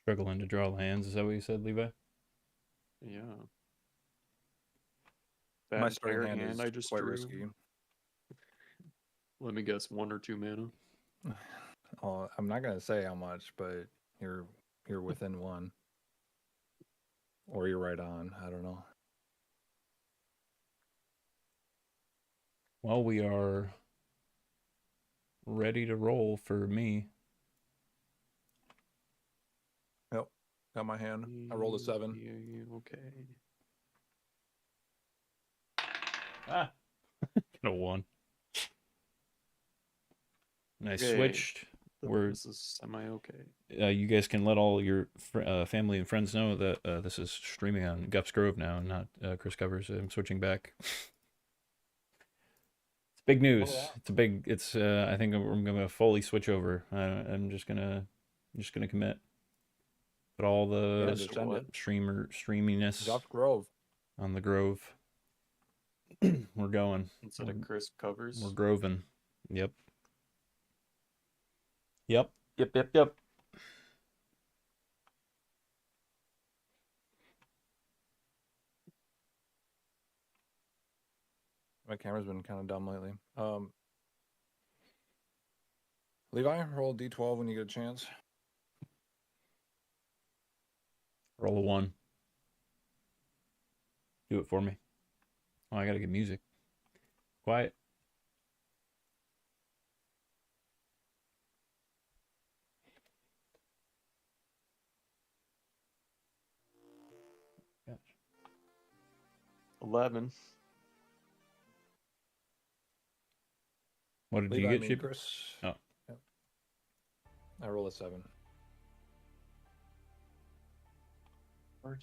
Struggling to draw hands. Is that what you said, Levi? Yeah. My That starting pair hand hand is I just quite drew. risky. Let me guess, 1 or 2 mana. Oh, I'm not gonna say how much, but you're within one, or you're right on. I don't know. Well, we are ready to roll for me. Yep, got my hand. I rolled a 7. Okay. Ah, got a 1. And I Okay. switched. This is semi-okay. You guys can let all your family and friends know that this is streaming on Gups Grove now, not Chris Covers. I'm switching back. It's big news. Oh, wow. It's a big. It's. I think I'm gonna fully switch over. I'm just gonna commit. Put all the just send it. streaminess Gups Grove. on the Grove. We're going. Instead of Chris Covers. We're groving. Yep. Yep. My camera's been kind of dumb lately. Levi, roll a d12 when you get a chance. Roll a 1. Do it for me. Oh, I gotta get music. Quiet. Gosh. 11. What did Levi, you I get, mean, Chip? Chris. Oh. Yep. I roll a 7. What are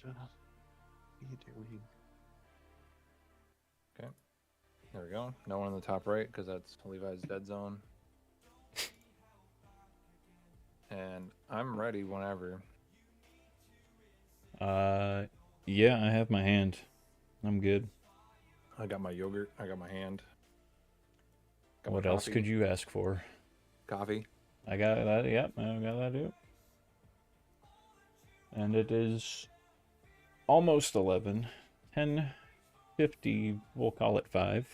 you doing? Okay. There we go. No one in the top right because that's Levi's dead zone. And I'm ready whenever. Yeah, I have my hand. I'm good. I got my yogurt. I got my hand. Got What my else coffee. could you ask for? Coffee. I got that. Yep, I got that too. And it is almost 11. 10:50. We'll call it 5.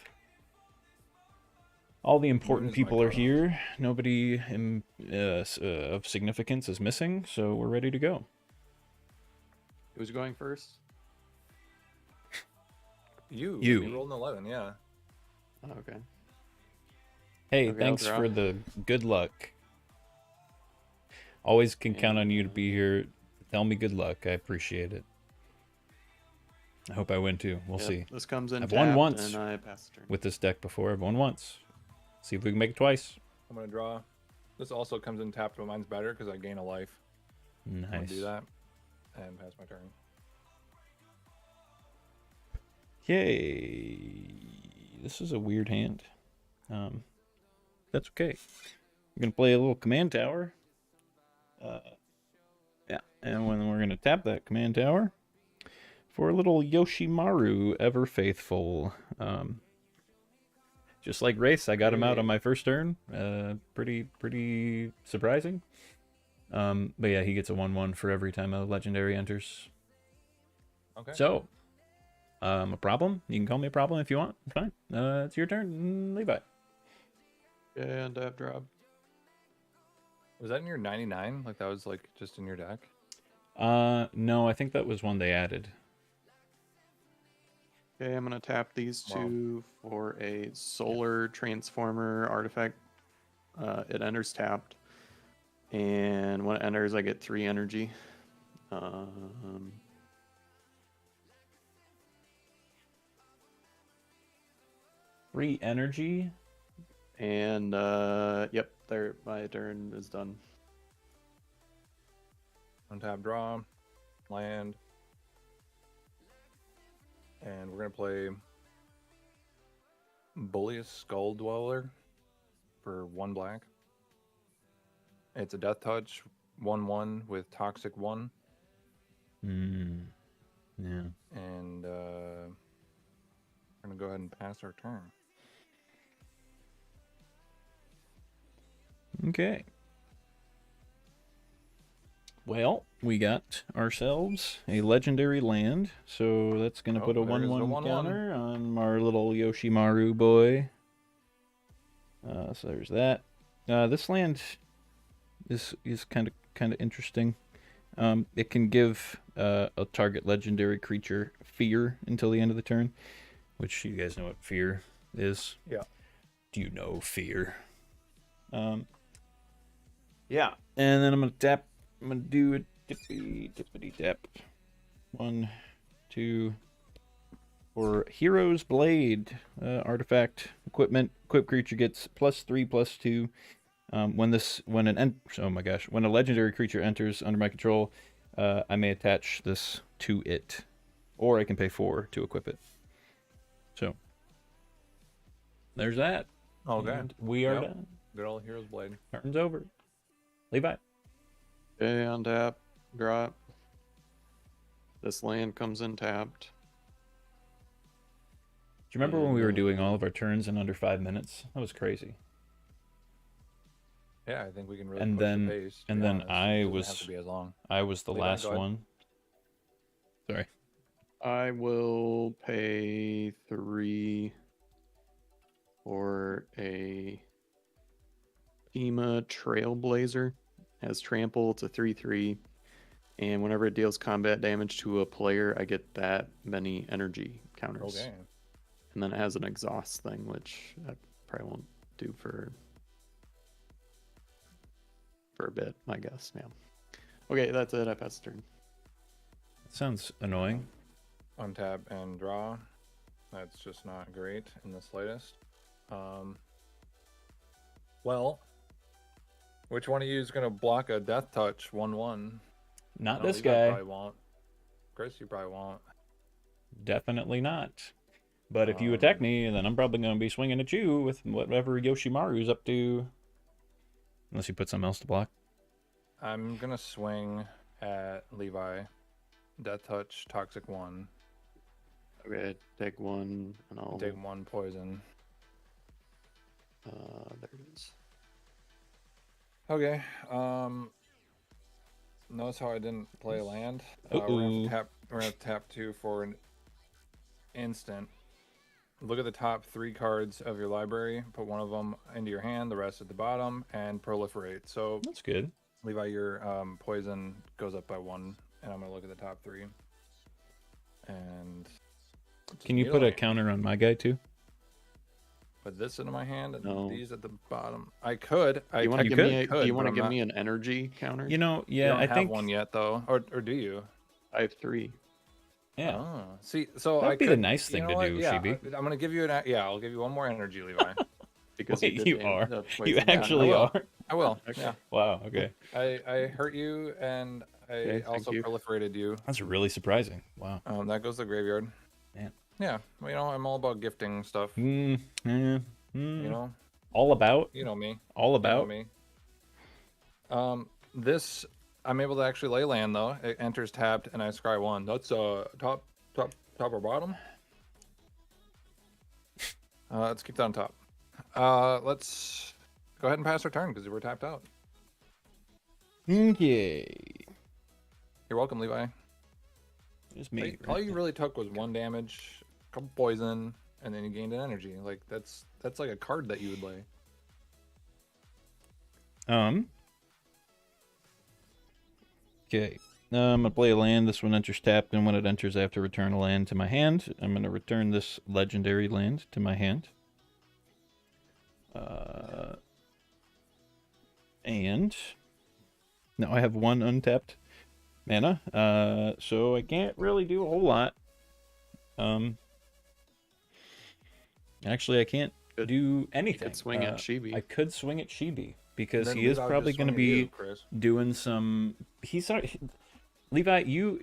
All the important people are here. Nobody of significance is missing, so we're ready to go. Who's going first? You rolled an 11, yeah. Oh, okay. Hey, thanks for the good luck. Always can count on you to be here. Tell me good luck. I appreciate it. I hope I win too. We'll see. This comes in. I've won once and I pass the turn. with this deck before. I've won once. See if we can make it twice. I'm gonna draw. This also comes in tapped, but mine's better because I gain a life. Nice. I'm gonna do that and pass my turn. Yay! This is a weird hand. That's okay. We're gonna play a little command tower. Yeah, and when we're gonna tap that command tower for a little Yoshimaru, ever faithful. Just like Race, I got him out on my first turn. Pretty surprising. But yeah, he gets a 1/1 for every time a legendary enters. Okay. So, a problem? You can call me a problem if you want. It's fine. It's your turn, Levi. And I have drop. Was that in your 99? Like that was like just in your deck? No, I think that was one they added. Okay, I'm gonna tap these two for a solar transformer artifact. It enters tapped, and when it enters, I get 3 energy. 3 energy. And yep, there my turn is done. Untap, draw, land, and we're gonna play Bullious Skull Dweller for 1 black. It's a death touch, 1/1 with toxic 1. Yeah. And we're gonna go ahead and pass our turn. Okay. Well, we got ourselves a legendary land, so that's going to put a there's the 1/1 1/1. counter on our little Yoshimaru boy. So there's that. This land is kind of interesting. It can give a target legendary creature fear until the end of the turn, which you guys know what fear is. Yeah. Do you know fear? Yeah. And then I'm gonna do a tippity tap. 1, 2. For Hero's Blade, artifact equipment. Equipped creature gets +3/+2. When a legendary creature enters under my control, I may attach this to it, or I can pay 4 to equip it. So there's that. Okay. And we are done. Good old Hero's Blade. Turn's over. Levi. Okay, untap, drop. This land comes in tapped. Do you remember when we were doing all of our turns in under 5 minutes? That was crazy. Yeah, I think we can really And push then- the pace. and then I It doesn't was- have to be as long. I was the Levi, last go ahead. one. Sorry. I will pay 3 for a Pima Trailblazer. Has trample, it's a 3/3. And whenever it deals combat damage to a player, I get that many energy counters. Okay. And then it has an exhaust thing, which I probably won't do for a bit, I guess. Yeah. Okay, that's it. I pass the turn. That sounds annoying. Untap and draw. That's just not great in the slightest. Well, which one of you is going to block a Death Touch 1/1? Not No, this Levi guy. Probably won't. Chris, you probably won't. Definitely not. But if you attack me, then I'm probably going to be swinging at you with whatever Yoshimaru's up to. Unless you put something else to block. I'm going to swing at Levi. Death Touch, Toxic 1. Okay, take 1, and I'll Take 1 poison. there it is. Okay. Notice how I didn't play a land. Uh-oh. We're gonna tap 2 for an instant. Look at the top 3 cards of your library. Put one of them into your hand, the rest at the bottom, and proliferate. So That's good. Levi, your poison goes up by 1, and I'm gonna look at the top 3. And Can you put a counter on my guy too? put this into my hand and No. these at the bottom? I could. You want to give could, me? could, Do you but want to I'm give not- me an energy counter? You know, You yeah, don't I have think one yet though, or do you? I have 3. yeah. Oh, see, so That'd I be could, the nice you thing know to what? do, Yeah, Shibi. I'm gonna give you I'll give you one more energy, Levi. Because Wait, did you the- are. the You poison actually will. are. I will. Okay. Yeah, Wow, okay. I hurt you, and I Okay, thank also you. proliferated you. That's really surprising. Wow. That goes to the graveyard. Man. Yeah, well, you know, I'm all about gifting stuff. You You know, all about? you know me. All You know about? me. This I'm able to actually lay land though. It enters tapped, and I scry 1. That's top or bottom. Let's keep that on top. Let's go ahead and pass our turn because we're tapped out. Okay. You're welcome, Levi. It's me. All you really took was 1 damage, a couple poison, and then you gained an energy. Like that's like a card that you would lay. Okay. I'm going to play a land. This one enters tapped, and when it enters, I have to return a land to my hand. I'm going to return this legendary land to my hand. And now I have 1 untapped mana, so I can't really do a whole lot. Actually, I can't do anything. could swing at Shibi. I could swing at Shibi because Then he is Levi probably just going to swing at be you, Chris. doing some. He's already, Levi. You,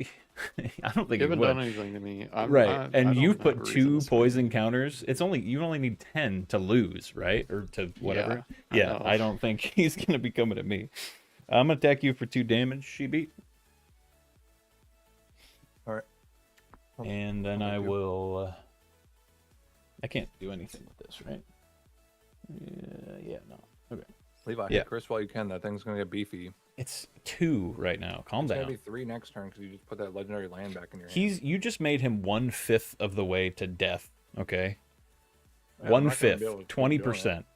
I don't think You he haven't would. done anything to me. Right, I and don't you've have put a reason 2 to swing. poison counters. You only need 10 to lose, right? Or to whatever. I Yeah, know. I don't think he's gonna be coming at me. I'm gonna attack you for 2 damage, Shibi. All right. And then I'll I make you- will. I can't do anything with this, right? Yeah, no. Okay. Levi, Yeah. hit Chris while you can. That thing's gonna get beefy. It's 2 right now. Calm It's gonna down. be 3 next turn because you just put that legendary land back in your hand. You just made him 1/5 of the way to death. Okay, Man, I'm not gonna 1/5, be able to keep 20%.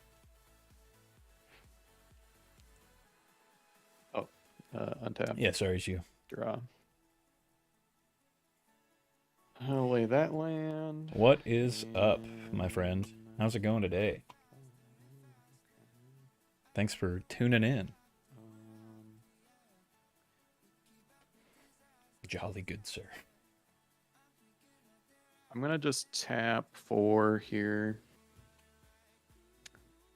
Oh, untap. Yeah, sorry, it's you. Draw. I'll lay that land. What is up, my friend? How's it going today? Thanks for tuning in. Jolly good, sir. I'm gonna just tap 4 here.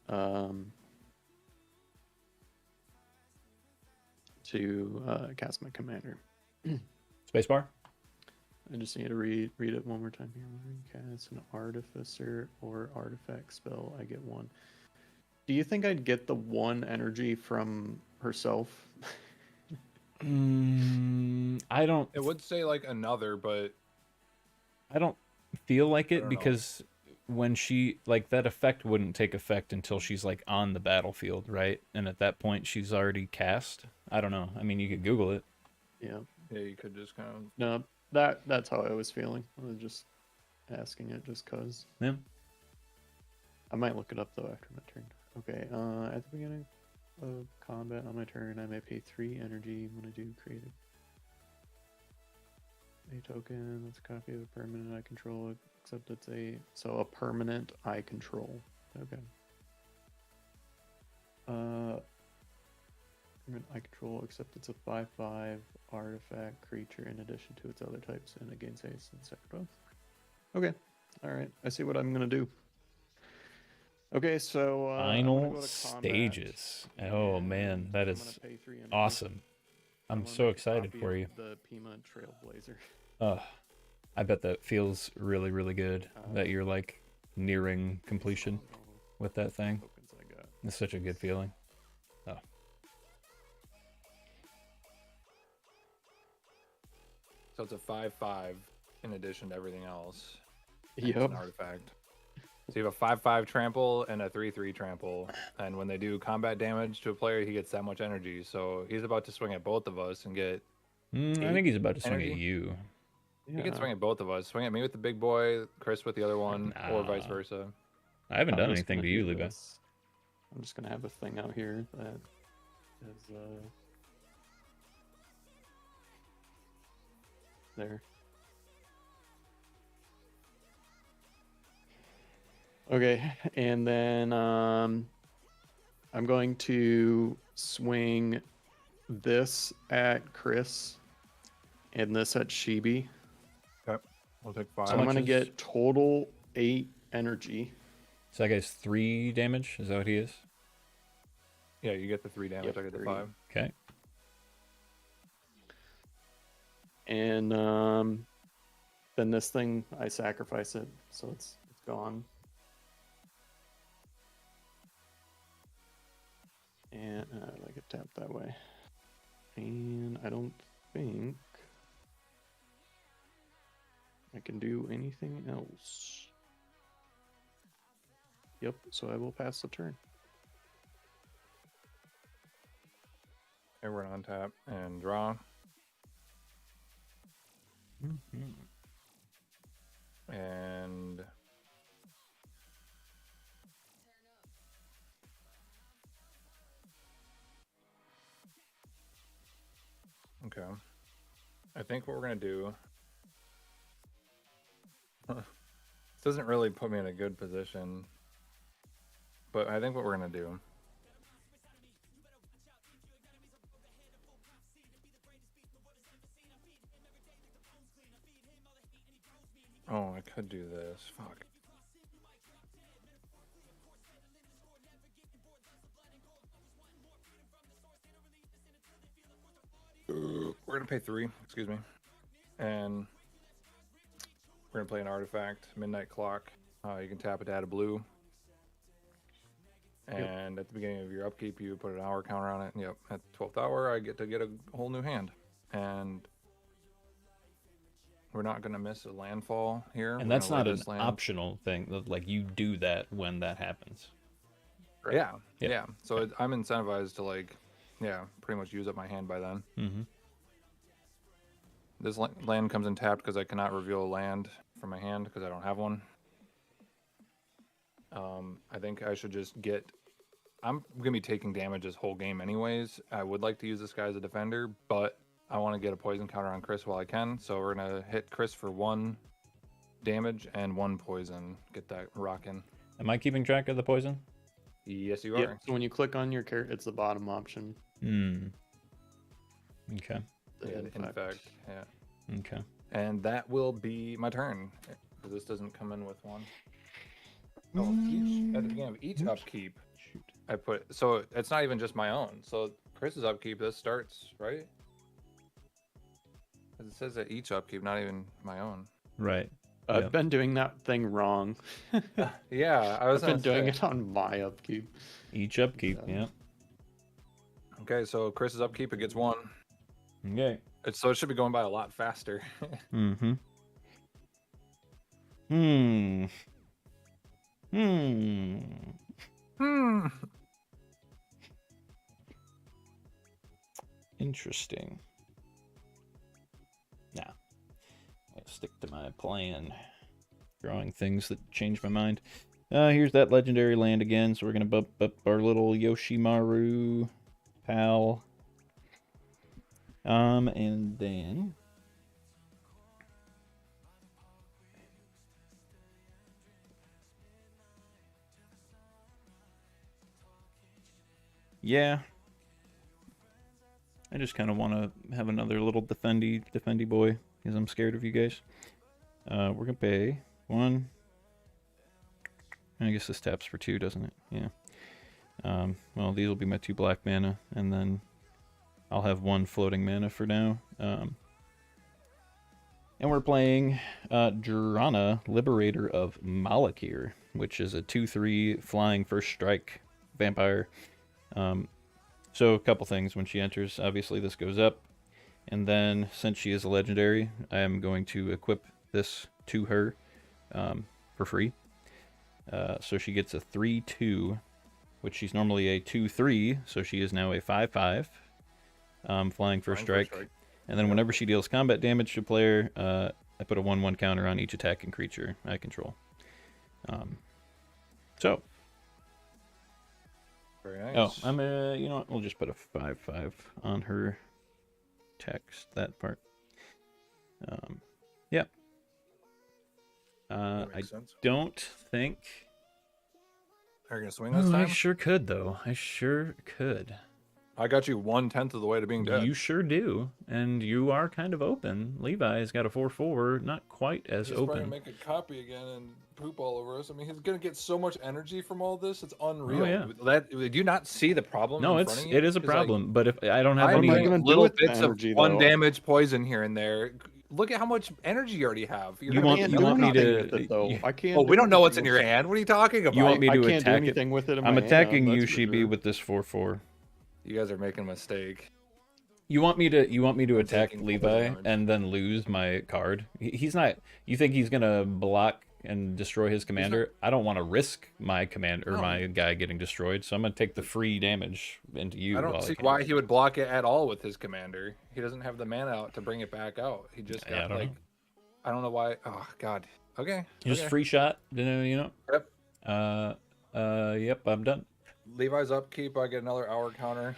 To cast my commander. Spacebar? I just need to read it one more time here. When we cast an artificer or artifact spell, I get 1. Do you think I'd get the 1 energy from herself? I don't. It would say like another, but I don't feel like I it don't know. because when she like that effect wouldn't take effect until she's like on the battlefield, right? And at that point, she's already cast. I don't know. I mean, you could Google it. Yeah. yeah, you could just kind of. No, that's how I was feeling. I was just asking it just cause. Yeah. I might look it up though after my turn. Okay, at the beginning of combat on my turn, I may pay 3 energy when I do create a token. That's a copy of a permanent I control, except it's a permanent I control. Okay. Permanent I control, except it's a 5/5 artifact creature in addition to its other types, and it gains haste and second buff. Okay, all right. I see what I'm gonna do. Okay, so I'm gonna Final go to combat, stages. Oh and man, that I'm is gonna pay 3 energy. awesome. I I'm wanna so make a excited copy for of you. The Pima Trailblazer. I bet that feels really, really good that you're like nearing completion with that thing. Tokens I got. It's such a good feeling. Oh, So it's a 5/5 in addition to everything else. and it's Yep. an artifact. So you have a 5/5 trample and a 3/3 trample, and when they do combat damage to a player, he gets that much energy. So he's about to swing at both of us and get. I 8 think he's about to swing energy? at you. He can swing at both of us. Swing at me with the big boy, Chris with the other one, or vice Nah. versa. I haven't I'm done just anything gonna to you, do Levi. this. I'm just gonna have a thing out here that is there. Okay, and then I'm going to swing this at Chris and this at Shibi. Okay, we'll take 5. So I'm much gonna is- get total 8 energy. So that guy's 3 damage. Is that what he is? Yeah, you get the 3 damage. Yep, I get the 3. 5. Okay. And then this thing I sacrifice it, so it's gone. And I get tapped that way. And I don't think I can do anything else. Yep, so I will pass the turn. Everyone on tap and draw. And okay, I think what we're gonna do. This doesn't really put me in a good position, but I think what we're gonna do. Oh, I could do this. Fuck. We're gonna pay 3, excuse me. And we're gonna play an artifact, Midnight Clock. You can tap it to add a blue. And at the beginning of your upkeep, you put an hour counter on it. Yep, at the 12th hour, I get to get a whole new hand. And we're not gonna miss a landfall here. And We're that's gonna not lay an this land. optional thing. Like you do that when that happens. Yeah, Yeah. yeah. So I'm incentivized to like, yeah, pretty much use up my hand by then. Mm-hmm. This land comes in tapped because I cannot reveal a land from my hand because I don't have one. I think I should just get. I'm gonna be taking damage this whole game anyways. I would like to use this guy as a defender, but I want to get a poison counter on Chris while I can. So we're gonna hit Chris for 1 damage and 1 poison. Get that rocking. Am I keeping track of the poison? Yes, you Yep. are. So when you click on your character, it's the bottom option. Hmm. Okay. The Yeah, infect. infect. Yeah. Okay. And that will be my turn. Because this doesn't come in with one. Oh, each at the beginning of each upkeep, Shoot. I put so it's not even just my own. So Chris's upkeep, this starts right. 'Cause it says that each upkeep, not even my own. Right. I've Yep. been doing that thing wrong. Yeah, I was I've been doing say. it on my upkeep. Each upkeep. Yeah. Yeah. Okay, so Chris's upkeep, it gets 1. Okay. So it should be going by a lot faster. Mm-hmm. Hmm. Hmm. Hmm. Interesting. Nah. I'll stick to my plan. Drawing things that change my mind. Here's that legendary land again, so we're gonna bump up our little Yoshimaru pal. And then yeah, I just kind of want to have another little defendy boy because I'm scared of you guys. We're gonna pay 1. I guess this taps for 2, doesn't it? Yeah. Well, these will be my 2 black mana, and then I'll have 1 floating mana for now. And we're playing Drana, Liberator of Malakir, which is a 2/3 flying first strike vampire. So a couple things when she enters. Obviously, this goes up. And then, since she is a legendary, I am going to equip this to her for free. So she gets a 3/2, which she's normally a 2/3, so she is now a 5/5 flying first strike. And then whenever she deals combat damage to a player, I put a 1/1 counter on each attacking creature I control. So. Very nice. Oh, you know what? We'll just put a 5/5 on her text, that part. Yeah. That I makes sense. don't think... Are you gonna swing this Oh, I time? sure could, though. I sure could. I got you 1/10 of the way to being dead. You sure do, and you are kind of open. Levi's got a 4/4, not quite as He's probably open. gonna make a copy again and poop all over us. I mean, he's gonna get so much energy from all this. It's unreal. Oh, yeah. Did you not see the problem? No, in front of you? it is a 'Cause, like, problem. But if I don't have I'm any, gonna doing do little with the bits of energy, 1 though? damage poison here and there. Look at how much energy you already have. You're You gonna want- be I can't you do want me anything to- with it, though. you- I can't. Oh, we do don't know what's in anything your with it. hand. What are you talking about? You want me I to can't do attack it? anything with it in I'm my attacking hand, you, that's for Shibi, sure. with this 4/4. You guys are making a mistake. You want me to I'm attack taking Levi poison damage. and then lose my card? He's not. You think he's gonna block and destroy his commander? I don't want to risk my commander or No. my guy getting destroyed, so I'm gonna take the free damage into you. I don't while see can. why he would block it at all with his commander. He doesn't have the mana out to bring it back out. He just Yeah, got I don't know. I don't know why. Oh God. Okay. Just okay. free shot. You know. Yep. Yep. I'm done. Levi's upkeep. I get another hour counter.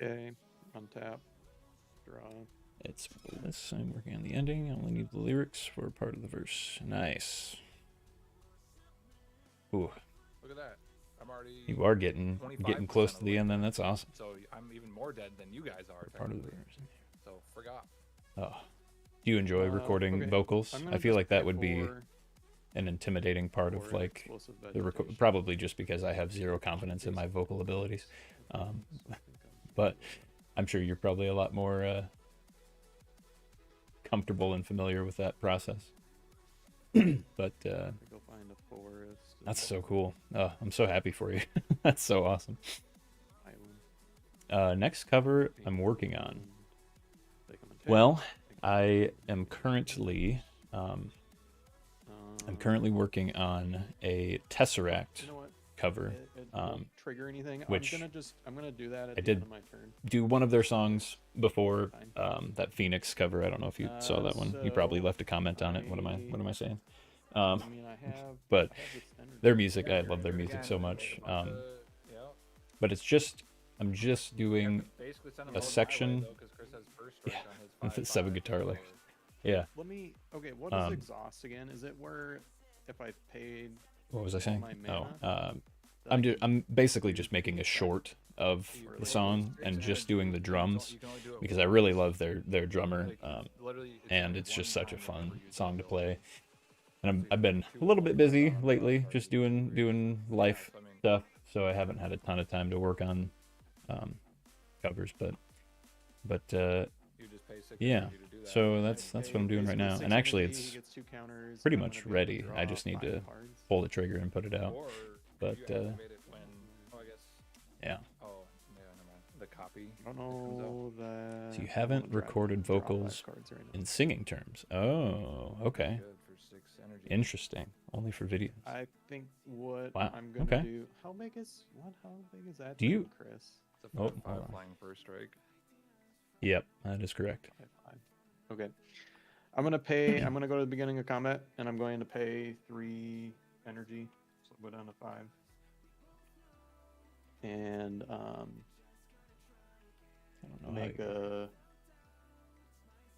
Okay, untap, draw. It's this. I'm working on the ending. I only need the lyrics for part of the verse. Nice. Ooh, Look at that. I'm already. you are getting 25% close of to the the way end. Then there. that's awesome. So I'm even more dead than you guys are. Part of the technically. verse. So forgot. Oh, do you enjoy recording okay. vocals? I'm I gonna feel just like that pay would be for an intimidating part of like explosive the vegetation. probably just because I have zero confidence in my vocal abilities. But I'm sure you're probably a lot more comfortable and familiar with that process. But Go find a forest. that's so cool. Oh, I'm so happy for you. That's so awesome. Island. Next cover I'm working on. Take 'em and take 'em. Well, I am currently I'm currently working on a Tesseract You know what? cover. It won't trigger anything. which I'm gonna do that at I the did end of my turn. Do one of their songs before Fine. that Phoenix cover. I don't know if you saw that one. You probably So left a comment on it. What am I saying? I mean, But I have this energy. their music, I You're love their good music again. so much. Yeah. But it's just I'm just doing Basically send him a over my way, section. though, 'cause Chris has first strike on his The 7 guitar so- licks. Yeah. Let me. Okay, what is exhaust again? Is it where if I paid What was I all saying? my Oh, mana, I'm basically just making a short of the song and just doing the drums because I really love their drummer, and it's just such a fun song to play. And I've been a little bit busy lately, just doing life stuff, so I haven't had a ton of time to work on covers, but yeah. So that's what I'm doing right now, and actually it's pretty much ready. I just need to pull the trigger and put it out. But yeah. Oh, yeah, never mind. The copy. I don't know that. So you haven't recorded vocals in singing terms. Oh, okay. Good for 6 energy. Interesting. Only for videos. I think what Wow, I'm gonna okay. do. How big is that? Do you- Chris? It's a Oh, 5/5 hold on. flying first strike. Yep, that is correct. 5/5. Okay. I'm gonna pay. I'm gonna go to the beginning of combat, and I'm going to pay 3 energy. So go down to 5. And I don't know make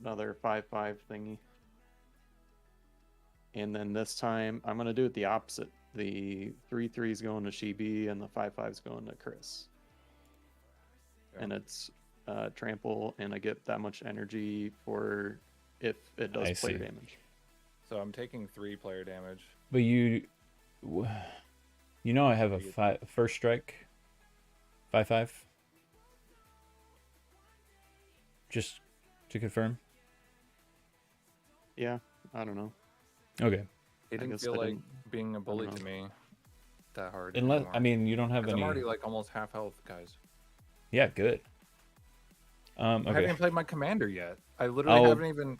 another 5/5 thingy. And then this time I'm gonna do it the opposite. The 3/3 is going to Shibi, and the 5/5 is going to Chris. Yeah. And it's trample, and I get that much energy for if it does I player see. damage. So I'm taking 3 player damage. But you know I have a first strike 5/5. Just to confirm. Yeah, I don't know. Okay. It didn't guess feel I like didn't- being a bully know. to me that hard. Unless anymore. I mean you don't have 'Cause any. I'm already like almost half health, guys. Yeah, good. I haven't Okay. even played my commander yet. I literally Oh. haven't even.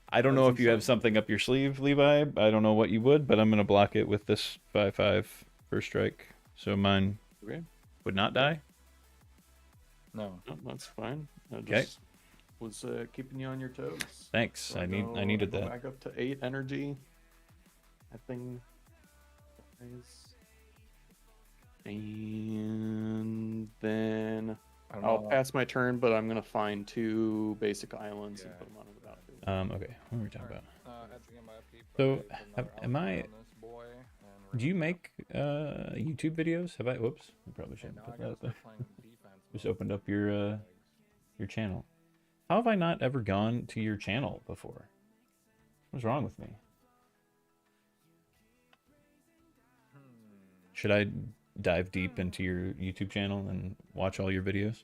I don't know That's if you have insane. something up your sleeve, Levi. I don't know what you would, but I'm gonna block it with this 5/5 first strike, so mine Okay, would not die. No. no, that's fine. I Okay. just was keeping you on your toes. Thanks. So I go- needed go that. Back up to 8 energy. That thing. Nice. And then I don't I'll know. pass my turn, but I'm gonna find 2 basic islands and Yeah. put them on the battlefield. Okay. What were we talking about? At the end of my upkeep, So, I put another am I- outfit on this boy, and Do you we're gonna- make YouTube videos? Have I? Whoops. I probably And shouldn't now put I that gotta up there. start playing defense Just mode. opened up your channel. How have I not ever gone to your channel before? What's wrong with me? Should I dive deep into your YouTube channel and watch all your videos?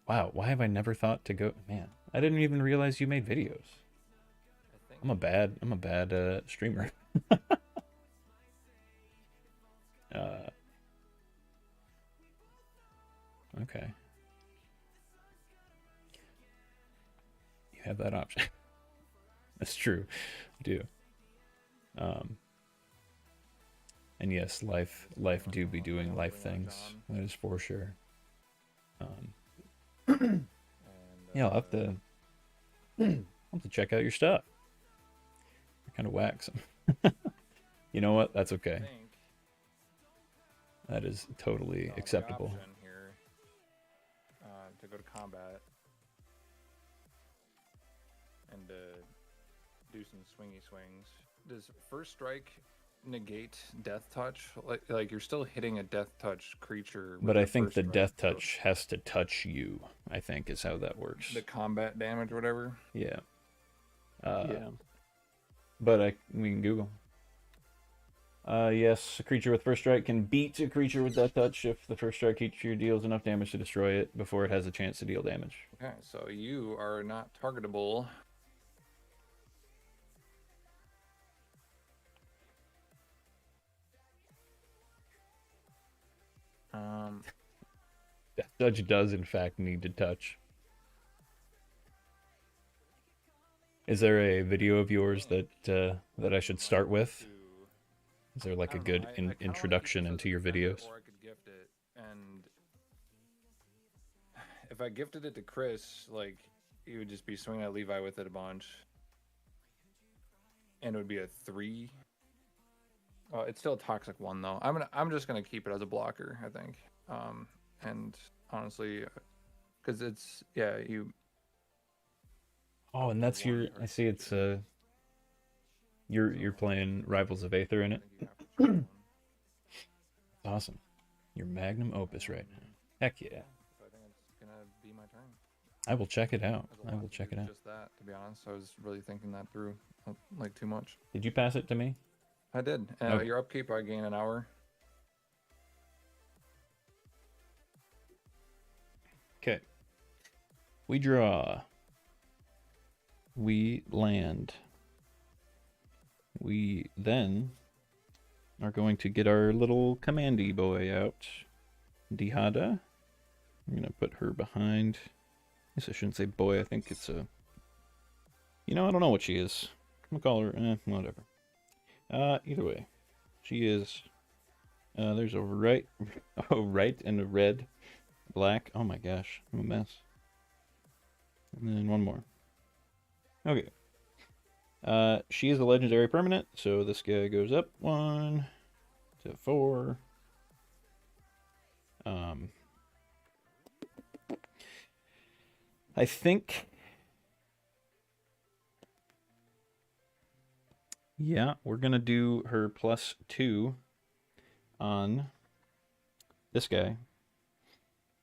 Wow, why have I never thought to go? Man, I didn't even realize you made videos. I think I'm a bad streamer. Okay. You have that option. That's true. I do. And yes, life do be doing life things. That is for sure. and, Yeah, I'll have to check out your stuff. You're kind of whack. You know what? That's I okay. think That is totally the acceptable. option here, to go to combat and do some swingy swings. Does first strike negate death touch? Like you're still hitting a death touch creature. with But I your think first the strike, death so touch has to touch you, I think is how that works. the combat damage, or whatever. Yeah. Yeah. But we can Google. Yes, a creature with first strike can beat a creature with death touch if the first strike creature deals enough damage to destroy it before it has a chance to deal damage. Okay, so you are not targetable. Death touch does in fact need to touch. Is there a video of yours that that I should start with? Is there like I a don't know. good I kinda wanna keep introduction this as into a your defender, videos? or I could gift it. And if I gifted it to Chris, like he would just be swinging at Levi with it a bunch, and it would be a 3. It's still a toxic 1 though. I'm just gonna keep it as a blocker, I think. And honestly, because it's you. Oh, and that's your. I see. It's you're playing Rivals of Aether in it. Awesome. Your magnum opus right now. Heck yeah. So I think it's gonna be my turn. I will check it out. There's a I lot will to check do it out. Just that, to be honest. I was really thinking that through, like too much. Did you pass it to me? I did. Okay. Your upkeep, I gain an hour. Okay. We draw. We land. We then are going to get our little commandy boy out. Dihada. I'm going to put her behind. I guess I shouldn't say boy. I think it's a... You know, I don't know what she is. I'm going to call her... whatever. Either way. She is... there's a right... Oh, right and a red. Black. Oh my gosh. I'm a mess. And then one more. Okay. She is a legendary permanent, so this guy goes up 1 to 4. I think... Yeah, we're going to do her +2 on this guy.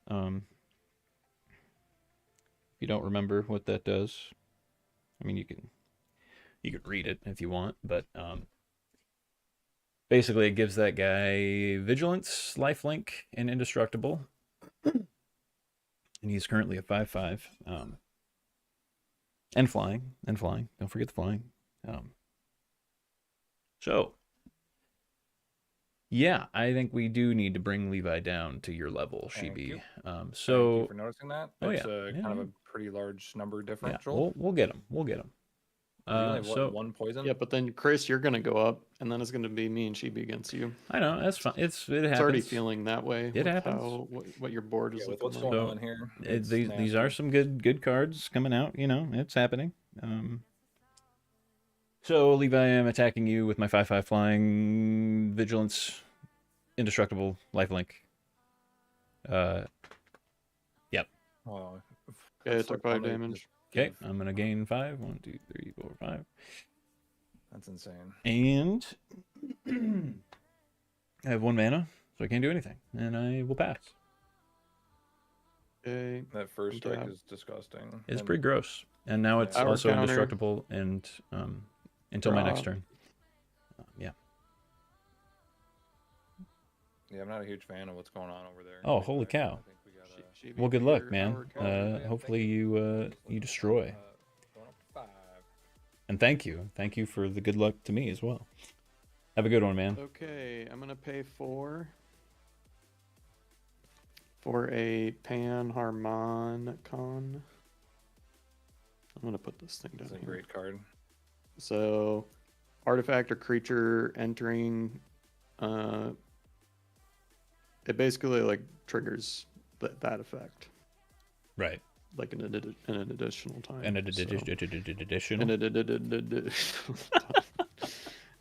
If you don't remember what that does, I mean, you can read it if you want, but basically it gives that guy vigilance, lifelink, and indestructible. And he's currently a 5/5. And flying. Don't forget the flying. So, yeah, I think we do need to bring Levi down to your level, Thank Shibi. you. So, Thank you for noticing that. Oh, It's yeah. kind of a pretty large number yeah, differential. we'll get him. We'll get him. You only have, So 1 poison? Yeah, but then Chris, you're gonna go up, and then it's gonna be me and Chibi against you. I know that's fine. It happens. It's already feeling that way. It with happens. what your board is Yeah, with looking what's like. going on here. It's These are nasty. some good cards coming out. You know, it's happening. So Levi, I'm attacking you with my 5/5 flying, vigilance, indestructible, lifelink. Yep. Oh, Okay, it it's took like 5 funny, damage. just Okay, give- I'm gonna gain 5. 1, 2, 3, 4, 5. That's insane. And I have 1 mana, so I can't do anything, and I will pass. Okay, That first strike Yeah. is disgusting. It's And pretty gross, and now it's Hour also counter. indestructible, and until my next Draw. turn. Yeah. Yeah, I'm not a huge fan of what's going on over there. Oh, Levi. holy cow. I think we gotta- Chibi, Well, good for luck, your man. hour counter. Yeah, Hopefully thank you Just you looking destroy. at, going up to 5. And thank you for the good luck to me as well. Have a good one, man. Okay, I'm gonna pay 4 for a Panharmonicon. I'm gonna put this thing down That's a here. great card. So, artifact or creature entering, it basically like triggers that effect, Right. like an additional time. And an so- additional.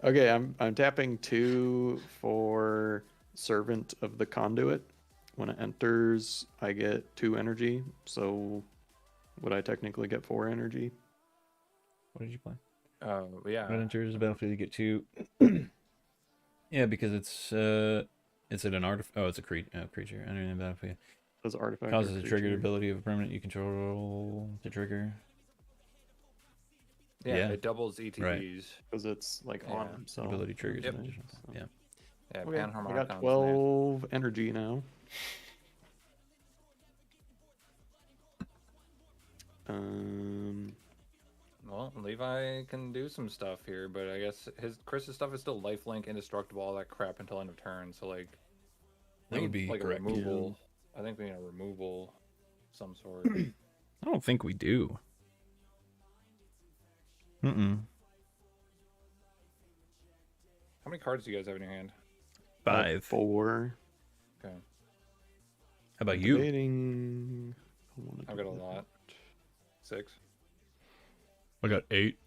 Okay, I'm tapping 2 for Servant of the Conduit. When it enters, I get 2 energy. So, would I technically get 4 energy? What did you play? Yeah. When it enters the battlefield, you get 2. Yeah, because it's an artifact. Oh, it's a creature entering the battlefield. Does artifact or Causes a triggered creature- ability of a permanent you control to trigger. Yeah, Yeah. it doubles ETBs. Because it's like on Yeah. himself. Ability triggers. Yep. an additional- So- Yeah. Yeah, Okay, I Panharmonicon's got nasty. 12 energy now. Well, Levi can do some stuff here, but I guess Chris's stuff is still lifelink, indestructible, all that crap until end of turn. So like, That would be like correct. a removal. I think we need a removal, some sort. I don't think we do. Mm-mm. How many cards do you guys have in your hand? 5. 4. Okay. How about you? Debating. I've got a lot. 6. I got 8.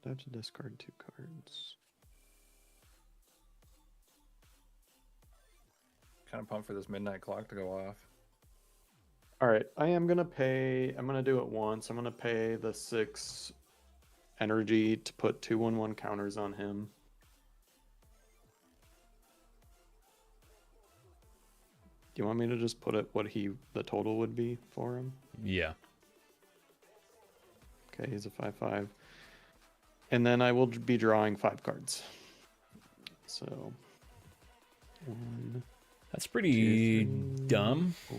I have to discard 2 cards. Kind of pumped for this midnight clock to go off. All right, I am gonna pay. I'm gonna do it once. I'm gonna pay the 6 energy to put 2/1/1 counters on him. Do you want me to just put it what the total would be for him? Yeah. Okay, he's a 5/5, and then I will be drawing 5 cards. So 1, That's pretty 2, 3, dumb. 4.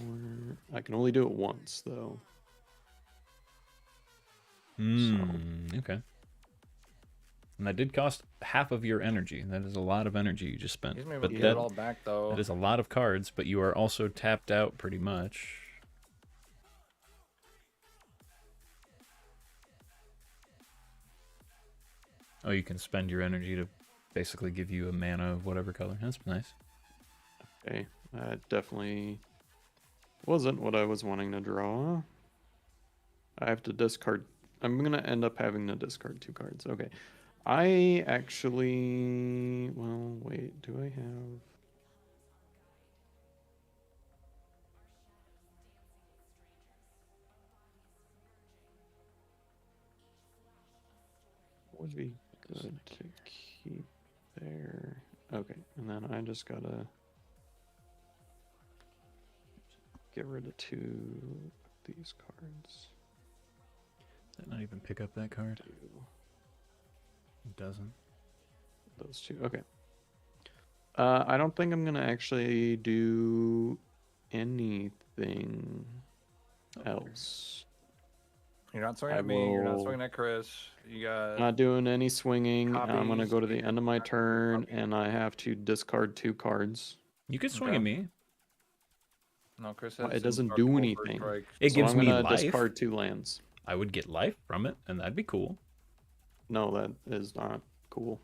I can only do it once though. Okay. And that did cost half of your energy. That is a lot of energy you just spent. He's maybe But able to get that, it all back though. that is a lot of cards, but you are also tapped out pretty much. Oh, you can spend your energy to basically give you a mana of whatever color. That's nice. Okay, that definitely wasn't what I was wanting to draw. I have to discard. I'm gonna end up having to discard 2 cards. Okay. I actually. Well, wait. Do I have. What would be good to keep there? Okay, and then I just gotta get rid of 2 of these cards. Did that not even pick up that card? It doesn't. Those 2. Okay. I don't think I'm gonna actually do anything else. You're not swinging I at me. You're not will- swinging at Chris. You got. Not doing any swinging. I'm gonna Copies, go to the you end of my have to do turn, copies. and I have to discard 2 cards. You could swing Okay. at me. No, Chris Well, has. it doesn't indestructible do first anything. strike. It So gives I'm me gonna life. discard 2 lands. I would get life from it, and that'd be cool. No, that is not cool.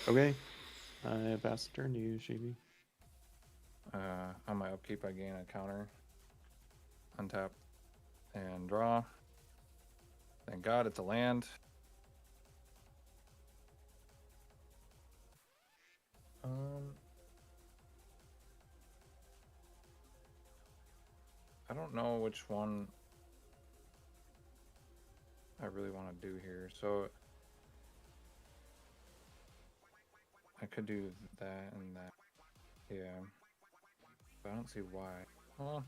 Okay. I pass the turn to you, Shibi. On my upkeep, I gain a counter. Untap and draw. Thank God it's a land. I don't know which one I really want to do here. So I could do that and that. Yeah. But I don't see why. Well,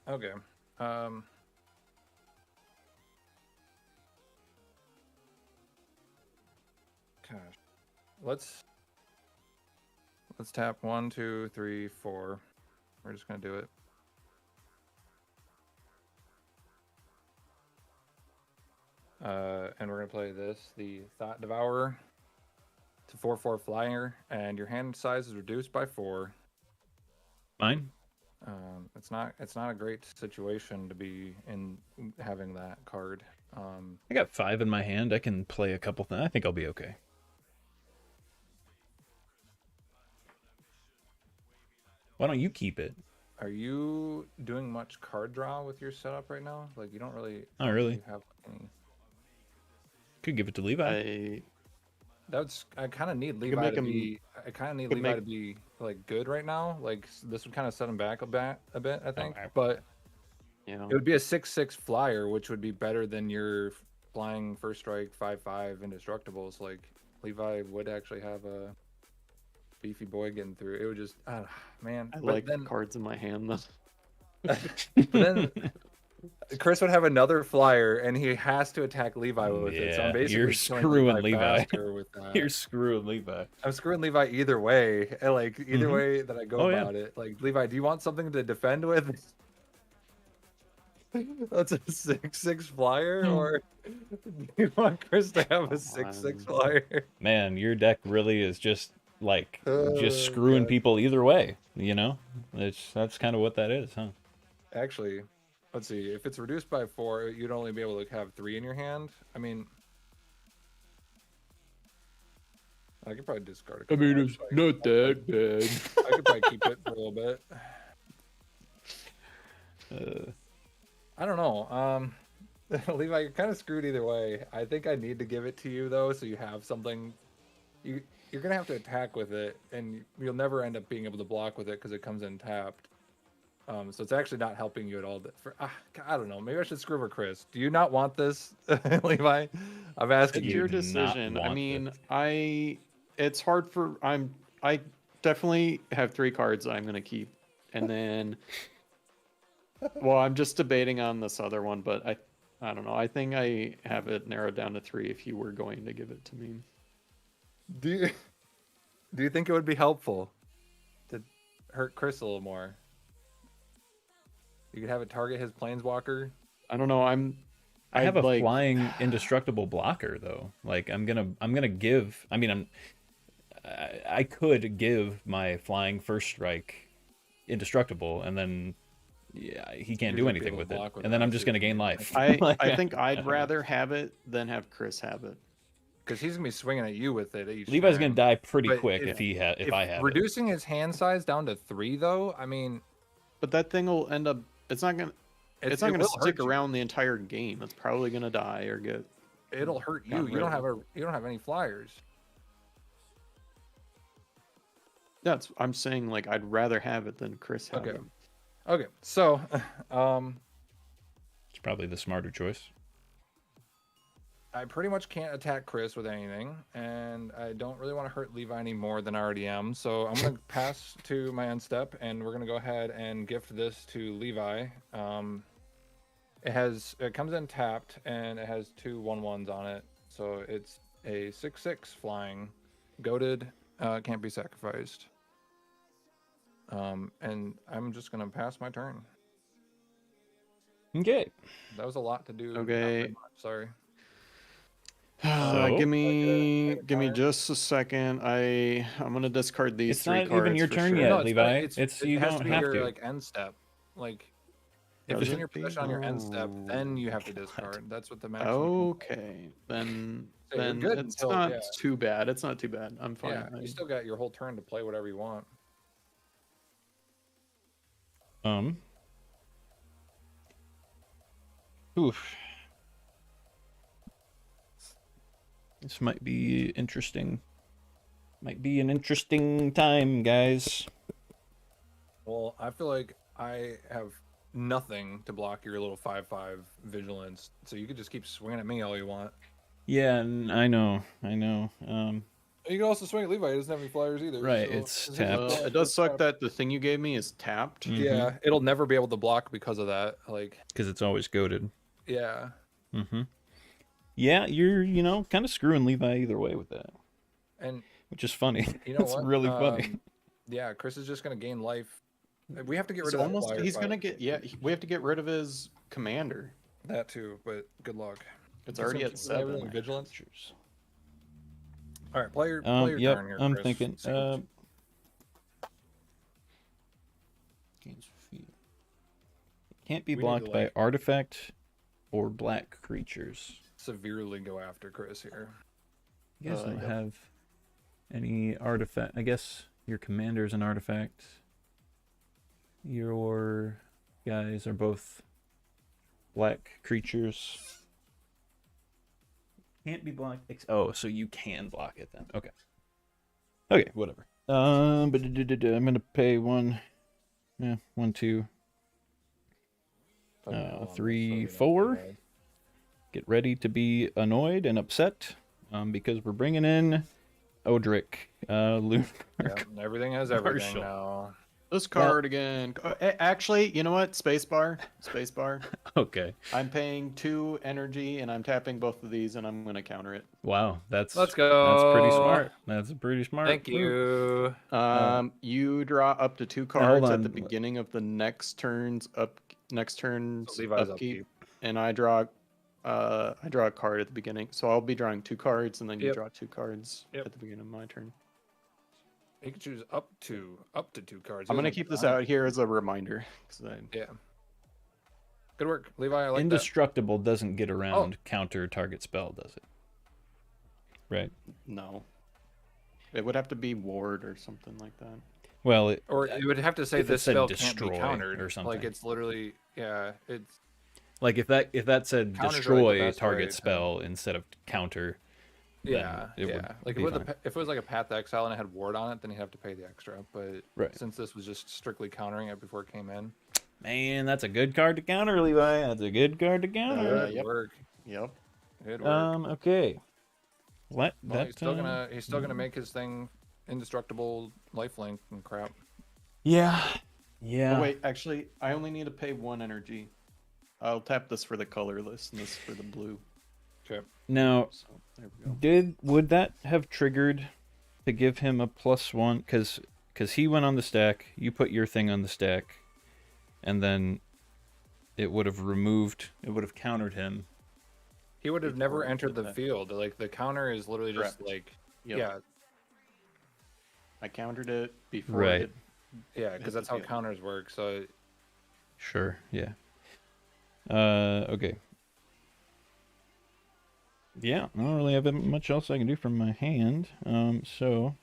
okay. Gosh. Let's tap 1, 2, 3, 4. We're just gonna do it. And we're gonna play this, the Thought Devourer. It's a 4/4 flyer, and your hand size is reduced by 4. Fine. It's not a great situation to be in having that card. I got 5 in my hand. I can play a couple things. I think I'll be okay. Why don't you keep it? Are you doing much card draw with your setup right now? Like you don't really. Not really. You have any. Could give it to Levi. I kind of need could Levi make to him- be. I kind of need could Levi make- to be like good right now. Like this would kind of set him back a bit. I think, Alright. but Yeah. it would be a 6/6 flyer, which would be better than your flying first strike 5/5 indestructibles. Like Levi would actually have a beefy boy getting through. It would just, man. I But like then, cards in my hand. Though. but then Chris would have another flyer, and he has to attack Levi with it. So I'm basically you're killing screwing Levi. faster with that. You're screwing Levi. I'm screwing Levi either way. And, like either way that I go Oh, yeah. about it. Like Levi, do you want something to defend with? That's a 6/6 flyer, or do you want Chris to have a 6/6 flyer? Man, your deck really is just like just Oh, screwing God. people either way. You know, that's kind of what that is, huh? Actually, let's see. If it's reduced by 4, you'd only be able to have 3 in your hand. I mean, I could probably discard it. it's not that bad. I could probably keep it for a little bit. I don't know. Levi, you're kind of screwed either way. I think I need to give it to you though, so you have something. You're gonna have to attack with it, and you'll never end up being able to block with it because it comes in tapped. So it's actually not helping you at all. I don't know. Maybe I should screw over Chris. Do you not want this, Levi? I'm asking It's you. your do not decision. I want mean, this. it's hard for I definitely have 3 cards I'm gonna keep, and then well, I'm just debating on this other one, but I don't know. I think I have it narrowed down to 3 if you were going to give it to me. Do you think it would be helpful to hurt Chris a little more? You could have it target his planeswalker. I don't know. I have a like, flying indestructible blocker though. Like I'm gonna give. I mean, I could give my flying first strike indestructible, and then yeah, he can't do You're gonna be anything able with to it, block with and then that I'm just too. gonna gain life. I think I'd rather have it than have Chris have it. Because he's gonna be swinging at you with it. Levi's gonna turn. die pretty But quick if I have it. reducing his hand size down to 3, though. I mean, But that thing will end up. It's not gonna. It's not it gonna will stick hurt you. around the entire game. It's probably gonna die or get. It'll hurt you. Not You don't really. have any flyers. That's. I'm saying like I'd rather have it than Chris have Okay. it. Okay, so It's probably the smarter choice. I pretty much can't attack Chris with anything, and I don't really want to hurt Levi any more than I already am. So I'm gonna pass to my end step, and we're gonna go ahead and gift this to Levi. It comes in tapped, and it has 2 1/1s on it. So it's a 6/6 flying, goaded, can't be sacrificed. And I'm just gonna pass my turn. Okay. That was a lot to do. not Okay. very much, sorry. So? give me Fire. just a second. I'm gonna discard these It's 3 not cards even your for turn sure. yet, No, Levi. It You has don't to be have your to. like end step. Like if Does it's in it your be? possession on your end step, then you have to God. discard. That's what the match. Okay, then So you're then good it's until- not yeah. too bad. It's not too bad. I'm fine. Yeah, you still got your whole turn to play whatever you want. Oof. This might be interesting. Might be an interesting time, guys. Well, I feel like I have nothing to block your little 5/5 vigilance, so you could just keep swinging at me all you want. Yeah, I know. You can also swing at Levi. He doesn't have any flyers either. Right, so it's his tapped. is It does suck that the thing you gave me is tapped. Yeah, it'll never be able to block because of that. Like, because it's always goaded. yeah. Yeah, you're kind of screwing Levi either way with that, And which is funny. you know it's what? really funny. Yeah, Chris is just gonna gain life. We have to get rid It's of that almost. flyer He's fight. gonna get. Yeah, we have to get rid of his commander. That too, but good luck. It's already at Keep everything 7. vigilance. All right, play your Yep, turn here. I'm Chris. thinking. See what Can't be We need blocked to, by like- artifact or black creatures. severely go after Chris here. You guys don't Yep. have any artifact. I guess your commander's an artifact. Your guys are both black creatures. Can't be blocked. Oh, so you can block it then. Okay. Okay, whatever. But I'm gonna pay 1, 2, 3, 4. Get ready to be annoyed and upset, because we're bringing in Odric, Lunar. Yeah, everything has everything Marshall. now. This card again. Actually, you know what? Spacebar. Spacebar. Okay. I'm paying 2 energy and I'm tapping both of these and I'm going to counter it. Wow, Let's that's go. pretty smart. That's a pretty smart. Thank move. you. You draw up to 2 Now, hold cards at on. the beginning of the next turn's Levi's upkeep, and I draw a card at the beginning. So I'll be drawing 2 cards, and then you Yep. draw 2 cards Yep. at the beginning of my turn. You can choose up to 2 cards. I'm gonna Isn't keep this that- out here as a reminder. Yeah. Good work, Levi. I like Indestructible doesn't get around counter target spell, does it? Right. No, it would have to be ward or something like that. Well, that. Or it would have to say if it this said spell can't destroy be countered or something. Like it's literally, yeah, it's like if that said Counter's destroy like the best target way to- spell instead of counter. then yeah, it would yeah. Like be fine. if it was like a Path Exile and it had ward on it, then you have to pay the extra. But Right. since this was just strictly countering it before it came in, Man, that's a good card to counter, Levi. That's a good card to counter. good Yep. work. Yep. Good work. Okay. Let Well, that. he's still gonna make his thing indestructible lifelink and crap. Yeah. Yeah. Oh, wait, actually, I only need to pay 1 energy. I'll tap this for the colorless and this for the blue. Okay. Now, So there we go. would that have triggered to give him a +1? Because he went on the stack, you put your thing on the stack, and then it would have countered him. He would have never Before it entered did the that. field. Like the counter is literally just Correct. like Yep. yeah, I countered it before. Right. It yeah, because Hit that's the how field. counters work. So Sure, yeah. Okay. Yeah, I don't really have much else I can do from my hand. So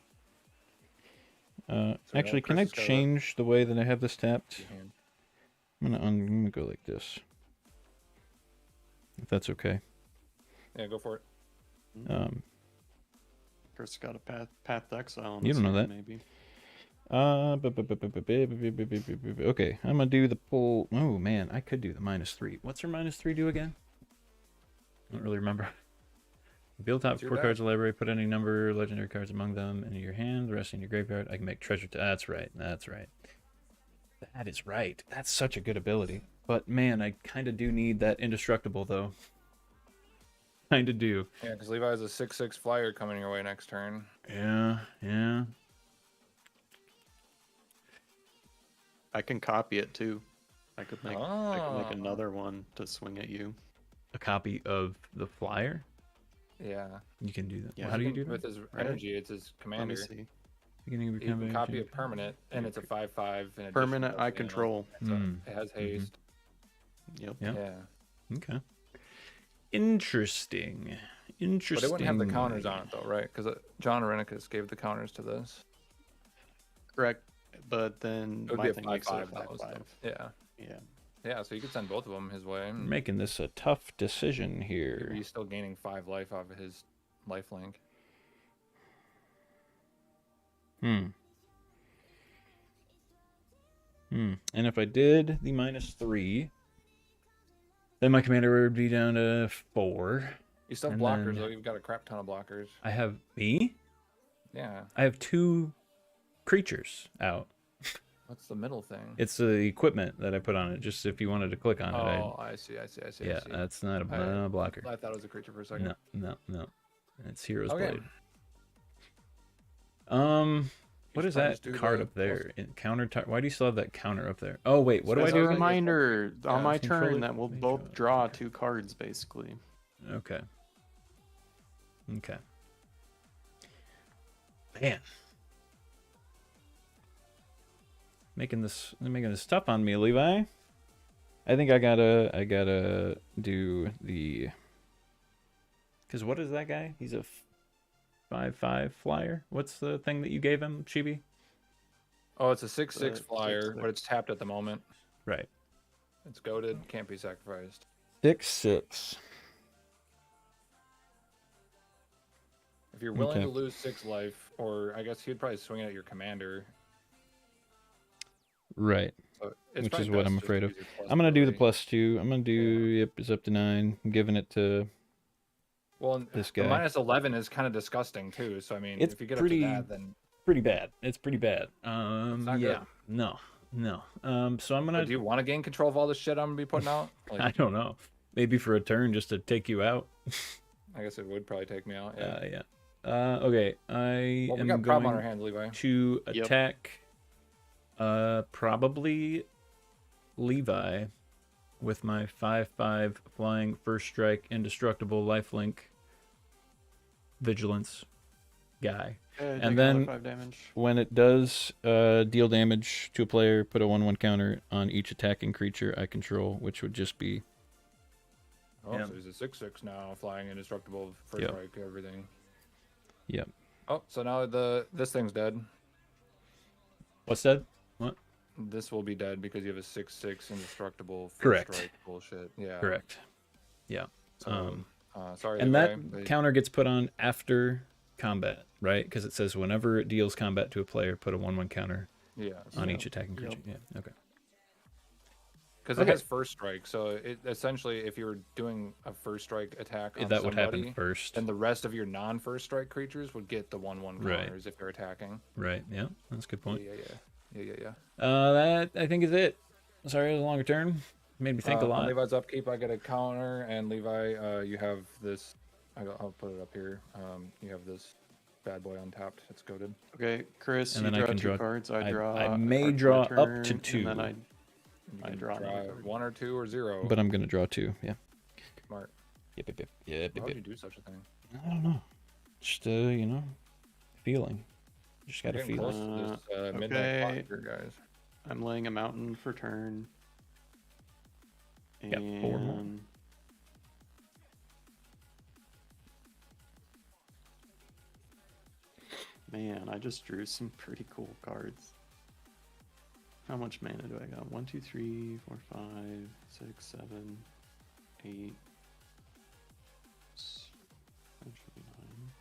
actually, can I Chris has got a- change the way that I have this tapped? hand. I'm gonna go like this, if that's okay. Yeah, go for it. Chris got a path exile. You don't know that. Maybe. Okay, I'm gonna do the pull. Oh man, I could do the -3. What's her -3 do again? I don't really remember. Build top It's your 4 deck. cards of the library, put any number of legendary cards among them into your hand, the rest in your graveyard. I can make treasure. That's right. That's right. That is right. That's such a good ability. But man, I kind of do need that indestructible though. Kind of do. Yeah, because Levi has a 6/6 flyer coming your way next turn. Yeah. Yeah. I can copy it too. I could make Oh. another one to swing at you. A copy of the flyer. Yeah. You can do that. Yeah, How do you do With that? his energy, it's his Let commander. me see. Beginning of your You can campaign, copy change- a permanent, and it's a 5/5. in addition Permanent to I being control. It has haste. Yep. Yeah. Yeah. Okay. Interesting. Interesting. But it wouldn't have the counters on it though, right? Because John Arenicus gave the counters to this. Correct. But then It would my be a thing makes it a 5/5 though. 5/5. So, yeah. Yeah. Yeah, so you could send both of them his way. We're And making this a tough decision here. he's still gaining 5 life off of his life link. And if I did the -3, then my commander would be down to 4. You still have And blockers then- though. You've got a crap ton of blockers. I have me? Yeah. I have 2 creatures out. What's the middle thing? It's the equipment that I put on it, just if you wanted to click on it. Oh, I see. I see. I see. Yeah, I see. that's not a, I- not a blocker. I thought it was a creature for a second. No. It's Hero's Okay. Blade. What should is probably that just do card the up there? Why do you still have that counter up there? Oh wait, what do I As a do? reminder, on my control turn, it, that we'll make both sure. draw 2 cards, basically. Okay. Man. Making this tough on me, Levi. I think I gotta do the. Cause what is that guy? He's a 5/5 flyer. What's the thing that you gave him, Chibi? Oh, it's a 6/6 flyer, 6/6. but it's tapped at the moment. Right. It's goaded, can't be sacrificed. 6/6. If you're willing Okay. to lose 6 life, or I guess he'd probably swing it at your commander. Right. So it's Which probably is what best I'm just to afraid of. use your plus I'm gonna do the 3. +2. I'm gonna do yep, it's up to 9. I'm giving it to Well, and this the guy. -11 is kind of disgusting too. So I mean, It's if you get pretty- up to that, then pretty bad. It's pretty bad. not Yeah. good. No. So I'm But gonna. do you want to gain control of all the shit I'm gonna be putting out? I Like, don't know. Maybe for a turn just to take you out. I guess it would probably take me out. Yeah. Yeah. Okay. I Well, we am got a problem on going our hands, Levi. to Yep. attack. Probably Levi with my 5/5 flying first strike indestructible lifelink vigilance guy. Okay, And take another then 5 damage. when it does deal damage to a player, put a 1/1 counter on each attacking creature I control, which would just be Oh, Yeah. so he's a 6/6 now, flying indestructible, first Yep. strike, everything. Yep. Oh, so now this thing's dead. What's that? What? This will be dead because you have a 6/6 indestructible first Correct. strike bullshit. Yeah. Correct. Yeah. So, sorry. And Levi, that but- counter gets put on after combat, right? Because it says whenever it deals combat to a player, put a 1/1 counter yeah. on Yep. each attacking creature. Yep. Yeah. Okay. Because Okay. it has first strike, so it essentially, if you were doing a first strike attack on That would somebody, happen first. then the rest of your non-first strike creatures would get the 1/1 Right. counters if they're attacking. Right. Yeah. That's a good point. Yeah. That I think is it. Sorry, it was a longer turn. Made me think a On lot. Levi's upkeep, I get a counter, and Levi, you have this. I'll put it up here. You have this bad boy untapped. It's goaded. Okay, Chris, And you then I draw can 2 draw- cards. I draw. may a card for my draw up turn, to 2. And then You I can draw another card. 1 or 2 or 0. But I'm gonna draw 2. Yeah. Smart. Yep. Why would you do such a thing? I don't know. Just feeling. Just gotta Getting feel close it. to this midnight okay. clock here, guys. I'm laying a mountain for turn. Got 4 more. And man, I just drew some pretty cool cards. How much mana do I got? 1, 2, 3, 4, 5, 6, 7, 8. That should be 9.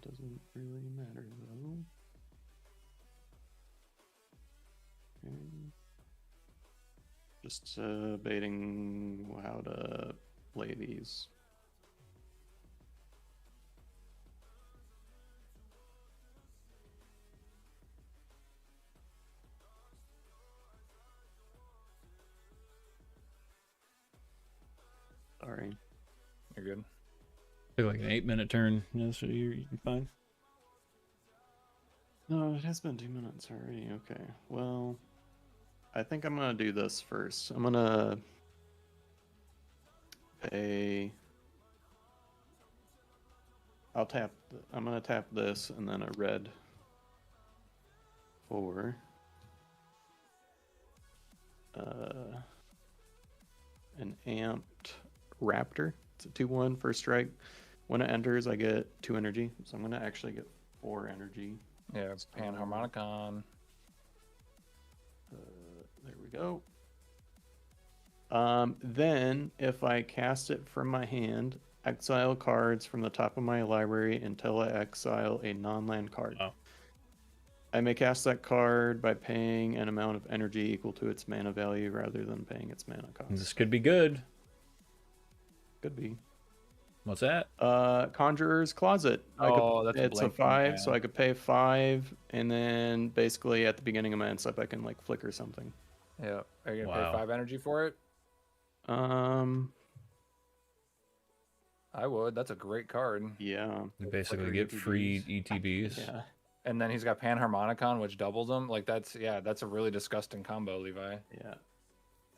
Doesn't really matter though. Okay. Just baiting how to play these. Sorry. You're good. Took like an 8-minute turn. Yeah, so you're fine. No, it has been 2 minutes already. Okay. Well, I think I'm gonna do this first. I'm gonna pay. I'm gonna tap this and then a red for an amped raptor. It's a 2/1 first strike. When it enters, I get 2 energy, so I'm gonna actually get 4 energy. Yeah, Panharmonicon. There we go. Then, if I cast it from my hand, exile cards from the top of my library until I exile a non-land card. Oh. I may cast that card by paying an amount of energy equal to its mana value rather than paying its mana cost. This could be good. Could be. What's that? Conjurer's Closet. That's it's a blank, 5, yeah. so I could pay 5, and then basically at the beginning of my end step, I can like flicker something. Yeah. Are you gonna Wow. pay 5 energy for it? I would. That's a great card. Yeah. You basically Flicker get free ETBs. ETBs. Yeah. And then he's got Panharmonicon, which doubles them. Like that's a really disgusting combo, Levi. Yeah.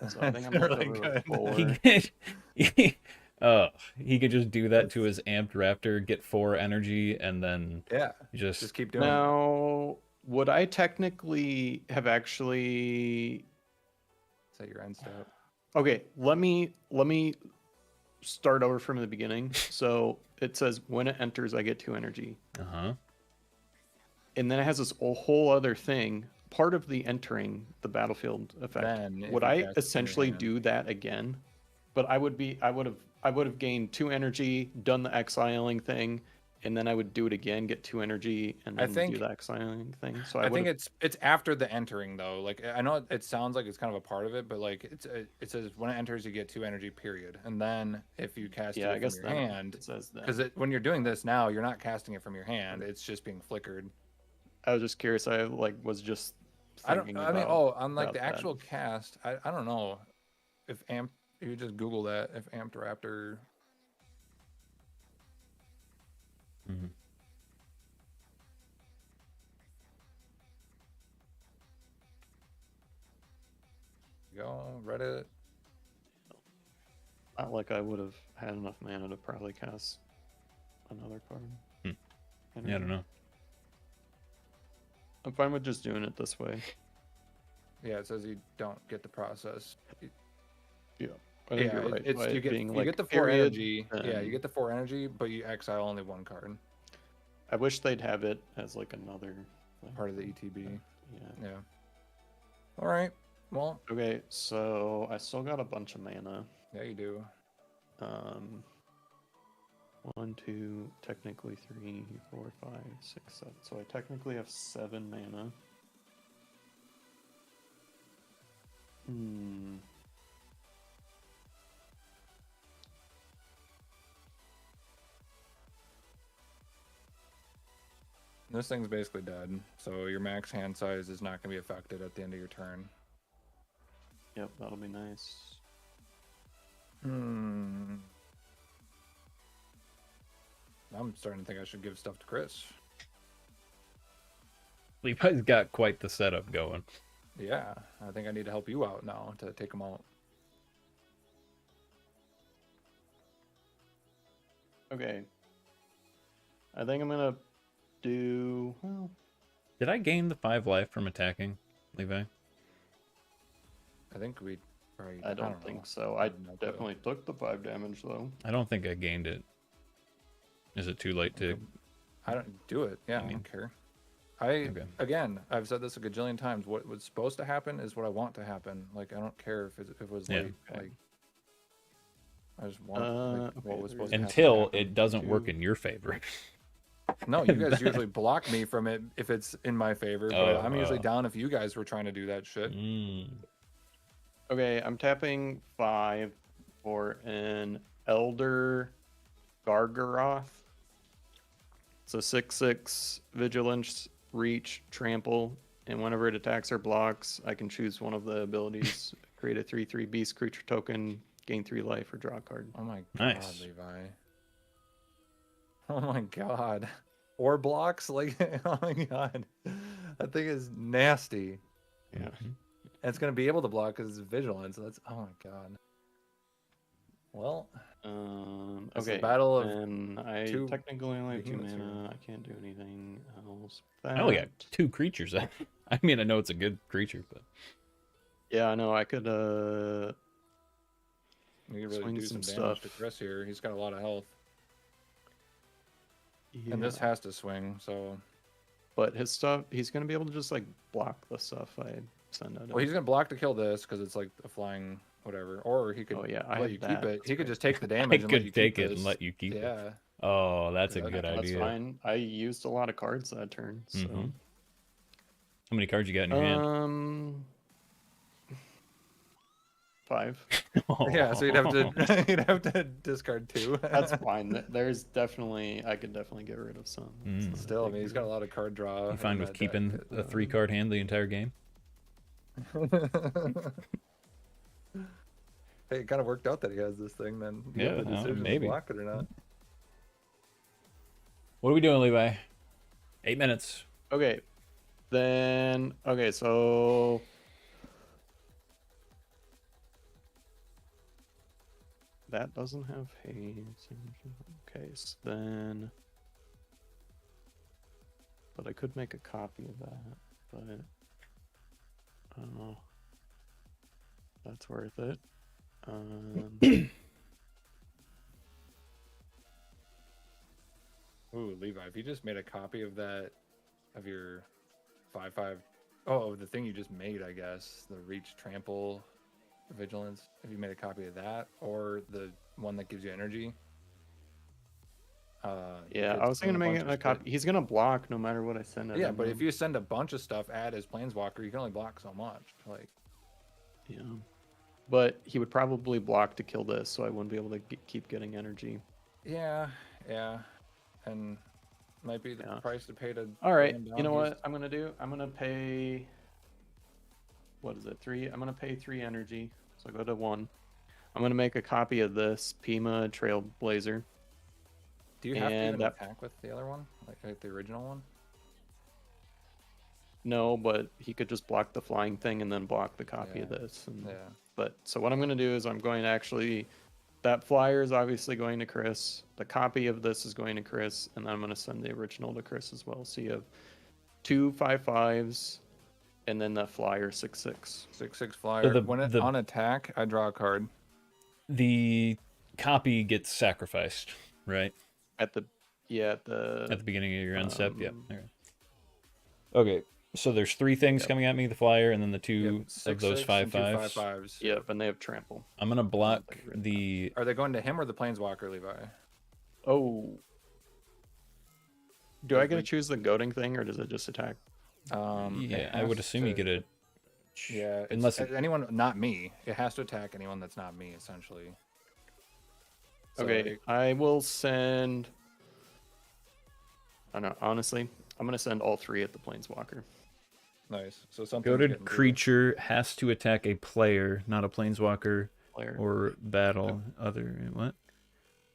So I think I'm That's left really over good. with 4. He could just do that to his amped raptor, get 4 energy, and then Yeah. just Just keep doing it. Now, would I technically have actually? Is that your end step? Okay, let me start over from the beginning. So it says when it enters, I get 2 energy. uh-huh. and then it has this whole other thing. Part of the entering the battlefield effect. Then, if Would you I cast it from your essentially hand- do that again? But I would have gained 2 energy, done the exiling thing, and then I would do it again, get 2 energy, and I then think- do the exiling thing. So I think would it's after the entering though. Like I know it sounds like it's kind of a part of it, but like it says when it enters you get 2 energy period, and then if you cast yeah, I it guess from your hand, it says that. because when you're doing this now, you're not casting it from your hand; it's just being flickered. I was just curious. I was just I don't. thinking I mean, about on like about the that. actual cast, I don't know if amp. You just Google that if Amped Raptor. Mhm. Go Reddit. Not like I would have had enough mana to probably cast another card. Yeah, I don't know. I'm fine with just doing it this way. Yeah, it says you don't get the process. Yeah, I think Yeah, you're right. it's by you it get being, you get the 4 period, energy. Yeah, you get the 4 energy, but you exile only 1 card. I wish they'd have it as like another thing. Part of the ETB. Yeah. Yeah. All right. Well, Okay, so I still got a bunch of mana. yeah, you do. 1, 2, technically 3, 4, 5, 6, 7. So I technically have 7 mana. This thing's basically dead, so your max hand size is not going to be affected at the end of your turn. Yep, that'll be nice. I'm starting to think I should give stuff to Chris. Levi's got quite the setup going. Yeah, I think I need to help you out now to take him out. Okay. I think I'm gonna do well. Did I gain the 5 life from attacking, Levi? I think we probably. I don't think know. so. I have no clue. definitely took the 5 damage though. I don't think I gained it. Is it too late to? I don't do it. Yeah, I mean- don't care. Okay. Again, I've said this a gajillion times. What was supposed to happen is what I want to happen. Like I don't care if it was Yeah. late. Okay. Like I just want what okay, was supposed to Until happen. it doesn't work 2. in your favor. No, you guys usually block me from it if it's in my favor. But Oh, I'm usually down if you guys were trying to do that shit. Okay, I'm tapping 5 for an Elder Gargaroth. It's a 6/6 vigilance, reach, trample, and whenever it attacks or blocks, I can choose one of the abilities. Create a 3/3 beast creature token, gain 3 life, or draw a card. Oh my god, Nice. Levi. Oh my god. Or blocks? Like, oh my god. That thing is nasty. Yeah. And it's going to be able to block because it's vigilance. That's, oh my god. Well, it's Okay. a battle of and I two technically only have 2 behemoths here. mana. I can't do anything else. I only got That- 2 creatures. I mean, I know it's a good creature, but Yeah, I know. I could you can really swing do some some damage to stuff. Chris here. He's got a lot of health. yeah. And this has to swing, so. But his stuff, he's gonna be able to just like block the stuff I send at him. Well, he's going to block to kill this because it's like a flying whatever. Or he could Oh, yeah, I let have you keep that. it. He That's could great. just take the I damage and let you could take keep it this. and let you keep it. Yeah. Oh, that's a Yeah, good That's idea. fine. I used a lot of cards that turn, so. Mhm. How many cards you got in your hand? 5. Yeah, so you'd have to you'd have to discard 2. That's fine. There's definitely, I could definitely get rid of some. It's Mm. not a Still, I big mean, he's got a lot of card draw. You fine in with that keeping deck. a 3-card hand the entire game? Hey, it kind of worked out that he has this thing then. You Yeah, have the well, decision maybe. to block it or not. What are we doing, Levi? 8 minutes. Okay. Then, okay, so. That doesn't have haste. Okay, so then. But I could make a copy of that, but. I don't know. That's worth it. Ooh, Levi, if you just made a copy of that of your 5/5. Oh, the thing you just made, I guess, the reach, trample, vigilance. If you made a copy of that, or the one that gives you energy. Yeah, I was thinking of making a copy. He's gonna block no matter what I send it. Yeah, but if you send a bunch of stuff at his planeswalker, you can only block so much. Like, yeah, but he would probably block to kill this, so I wouldn't be able to keep getting energy. yeah, and might be the price to pay to. All right, you know what I'm gonna do? I'm gonna pay. What is it? 3. I'm gonna pay 3 energy. So I go to 1. I'm gonna make a copy of this Pima Trailblazer. Do you have to even attack with the other one, like the original one? No, but he could just block the flying thing and then block the copy of this. And, Yeah. But so what I'm going to do is I'm going to actually, that flyer is obviously going to Chris. The copy of this is going to Chris, and then I'm going to send the original to Chris as well. So you have 2 5/5s, and then that flyer 6/6. 6/6 flyer. When it's on attack, I draw a card. The copy gets sacrificed, right? At the beginning of your end step. Yeah. Okay. So there's 3 things coming at me: the flyer, and then the 2 of those 5/5s. Yep, and they have trample. I'm gonna block the. Are they going to him or the planeswalker, Levi? Oh. Do I get to choose the goading thing, or does it just attack? Yeah, I would assume you get a. Yeah, unless anyone, not me. It has to attack anyone that's not me, essentially. So okay, I will send. I don't know. Honestly, I'm gonna send all 3 at the planeswalker. Nice. So something. Goaded creature has to attack a player, not a planeswalker or battle what?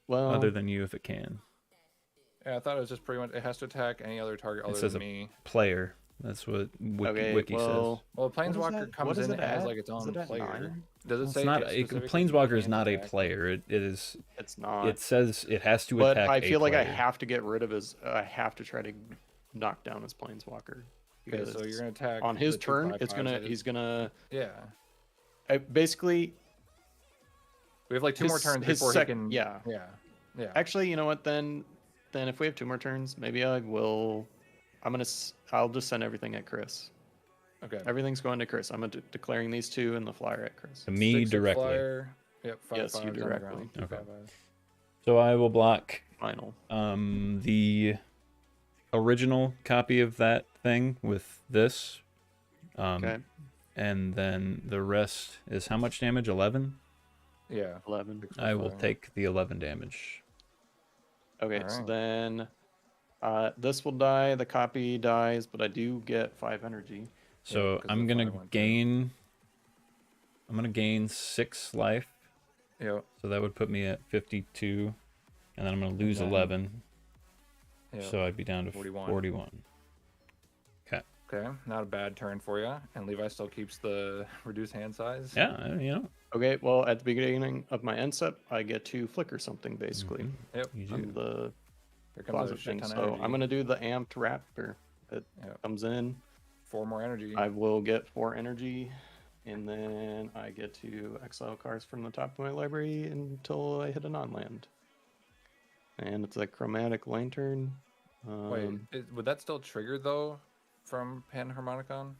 Well, other than you if it can. Yeah, I thought it was just pretty much. It has to attack any other target other than me. Player. That's what Wiki says. Well, Planeswalker comes in as like its own player. Does it say Planeswalker is not a player? It is. It's not. It says it has to attack. But I feel like I have to get rid of his. I have to try to knock down his Planeswalker. Okay, so you're gonna attack on his turn. He's gonna. Yeah. Basically. We have like 2 more turns before he can. Yeah. Actually, you know what? Then if we have 2 more turns, maybe I will. I'll just send everything at Chris. Okay. Everything's going to Chris. I'm declaring these 2 and the flyer at Chris. To me directly. Flyer. Yep. 5/5 yes, you directly. Okay. 5/5. So I will block. Final. The original copy of that thing with this. Okay. And then the rest is how much damage? 11. Yeah. 11. I will take the 11 damage. Okay. So then. This will die, the copy dies, but I do get 5 energy. So I'm gonna gain 6 life. Yep. So that would put me at 52. And then I'm gonna lose 11. Yep. So I'd be down to 41. Okay. Okay, not a bad turn for you. And Levi still keeps the reduced hand size. Yeah, you know. Okay, well, at the beginning of my end step, I get to flicker something, basically. Yep. You do. On the comes thing. So I'm going to do the amped raptor. It comes in. 4 more energy. I will get 4 energy, and then I get to exile cards from the top of my library until I hit a non-land. And it's a chromatic lantern. Wait, would that still trigger though from Panharmonicon?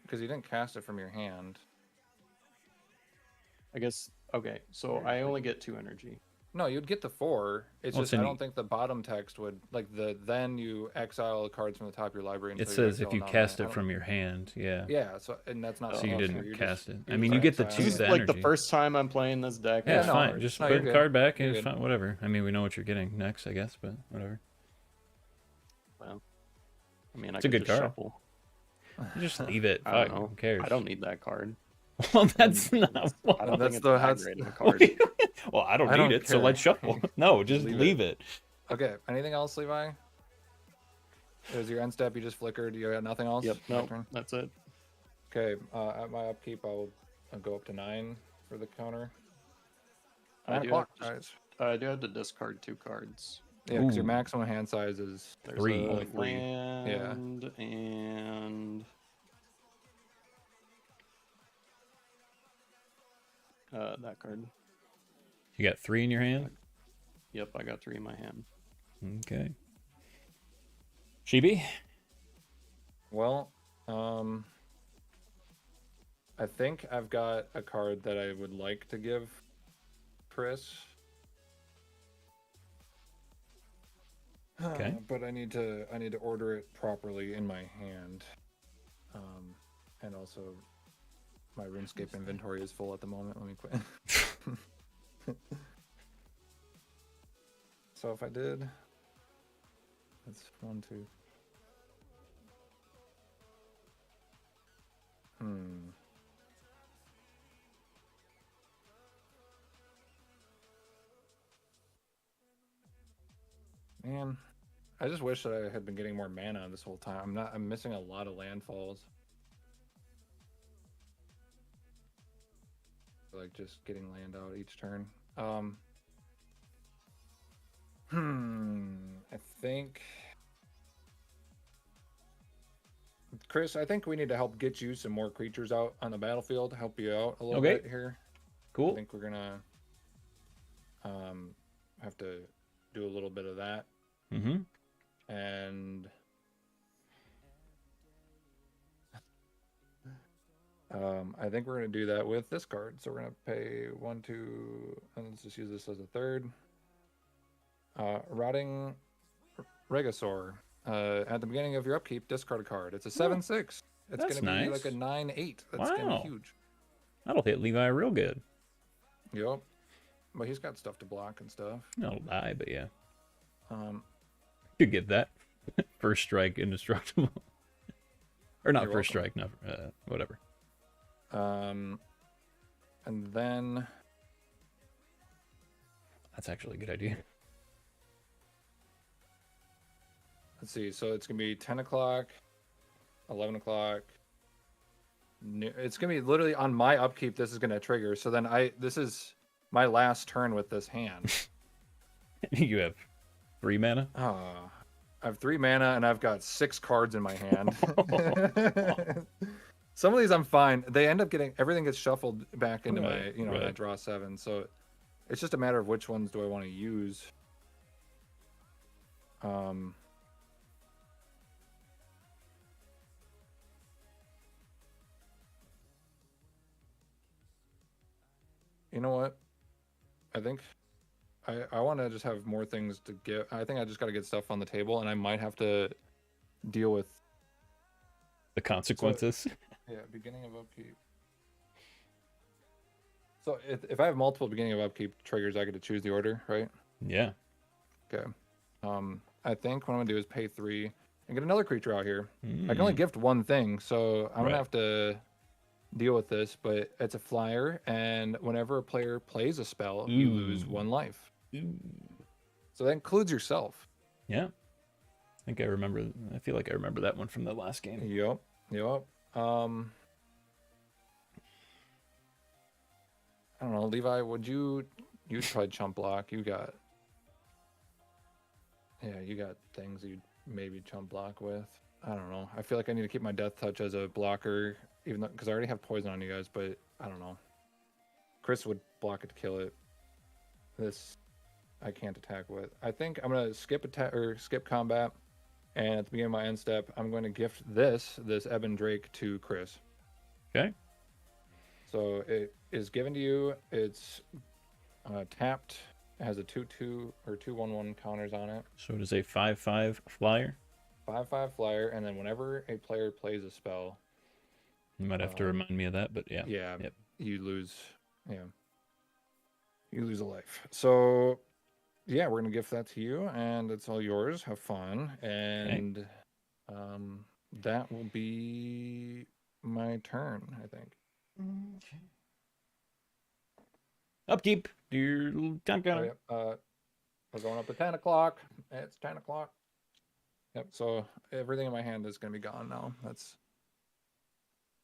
Because you didn't cast it from your hand. I guess. Okay, so I only get 2 energy. No, you'd get the 4. It's just I don't think the bottom text would then you exile cards from the top of your library. It says if you cast it from your hand, yeah. Yeah, so and that's not. So you didn't cast it. I mean, you get to choose the energy. Like the first time I'm playing this deck. Yeah, it's fine. Just put the card back and it's fine. Whatever. I mean, we know what you're getting next, I guess, but whatever. Well, I mean, it's a good card. Shuffle. Just leave it. I don't know. Who cares? I don't need that card. Well, that's not. I don't think it's that great of a card. Well, I don't need it, so let's shuffle. No, just leave it. Okay. Anything else, Levi? It was your end step. You just flickered. You got nothing else. Yep. No, that's it. Okay. At my upkeep, I'll go up to 9 for the counter. I do have to discard 2 cards. Yeah, because your maximum hand size is 3. Only 3. Land and. That card. You got 3 in your hand? Yep, I got 3 in my hand. Okay. Chibi? Well, I think I've got a card that I would like to give Chris. Okay. But I need to order it properly in my hand. And also my RuneScape inventory is full at the moment. Let me quit. So if I did, that's 1, 2. Man, I just wish that I had been getting more mana this whole time. I'm missing a lot of landfalls. Like just getting land out each turn. I think Chris, I think we need to help get you some more creatures out on the battlefield, help you out a little Okay. bit here. Cool. I think we're gonna have to do a little bit of that. Mm-hmm. And I think we're gonna do that with this card. So we're gonna pay 1, 2, and let's just use this as a third. Rotting Regosaur. At the beginning of your upkeep, discard a card. It's a 7/6. It's That's gonna be nice. like a 9/8. That's gonna Wow. be huge. That'll hit Levi real good. Yep. But he's got stuff to block and stuff. It'll die, but yeah. Um, Could get that. First strike, indestructible. Or not You're first welcome. strike, not whatever. and then That's actually a good idea. let's see. So it's gonna be 10 o'clock, 11 o'clock. It's gonna be literally on my upkeep. This is gonna trigger. So then this is my last turn with this hand. You have 3 mana? I have 3 mana and I've got 6 cards in my hand. Some of these I'm fine. They end up getting everything gets shuffled back into my, Right. I draw 7. So it's just a matter of which ones do I want to use. You know what? I think I want to just have more things to get. I think I just got to get stuff on the table, and I might have to deal with The consequences. beginning of upkeep. So if I have multiple beginning of upkeep triggers, I get to choose the order, right? Yeah. Okay. I think what I'm gonna do is pay 3 and get another creature out here. I can only gift one thing, so I'm Right. gonna have to deal with this. But it's a flyer, and whenever a player plays a spell, you lose 1 life. So that includes yourself. Yeah. I feel like I remember that one from the last game. Yep. I don't know, Levi, you'd probably chump block. You got things you'd maybe chump block with. I don't know. I feel like I need to keep my death touch as a blocker, even though because I already have poison on you guys, but I don't know. Chris would block it to kill it. This I can't attack with. I think I'm gonna skip attack or skip combat, and at the beginning of my end step, I'm going to gift this Ebon Drake to Chris. Okay. So it is given to you. It's tapped. It has a 2/2 or 2/1/1 counters on it. So it is a 5/5 flyer. 5/5 flyer, and then whenever a player plays a spell, You might have to remind me of that, but yeah. Yep. you lose. Yeah, you lose a life. So yeah, we're gonna gift that to you, and it's all yours. Have fun, and that will be my turn, I think. Okay. Upkeep. Do your little time counter. We're going up to 10 o'clock. It's 10 o'clock. Yep. So everything in my hand is gonna be gone now. I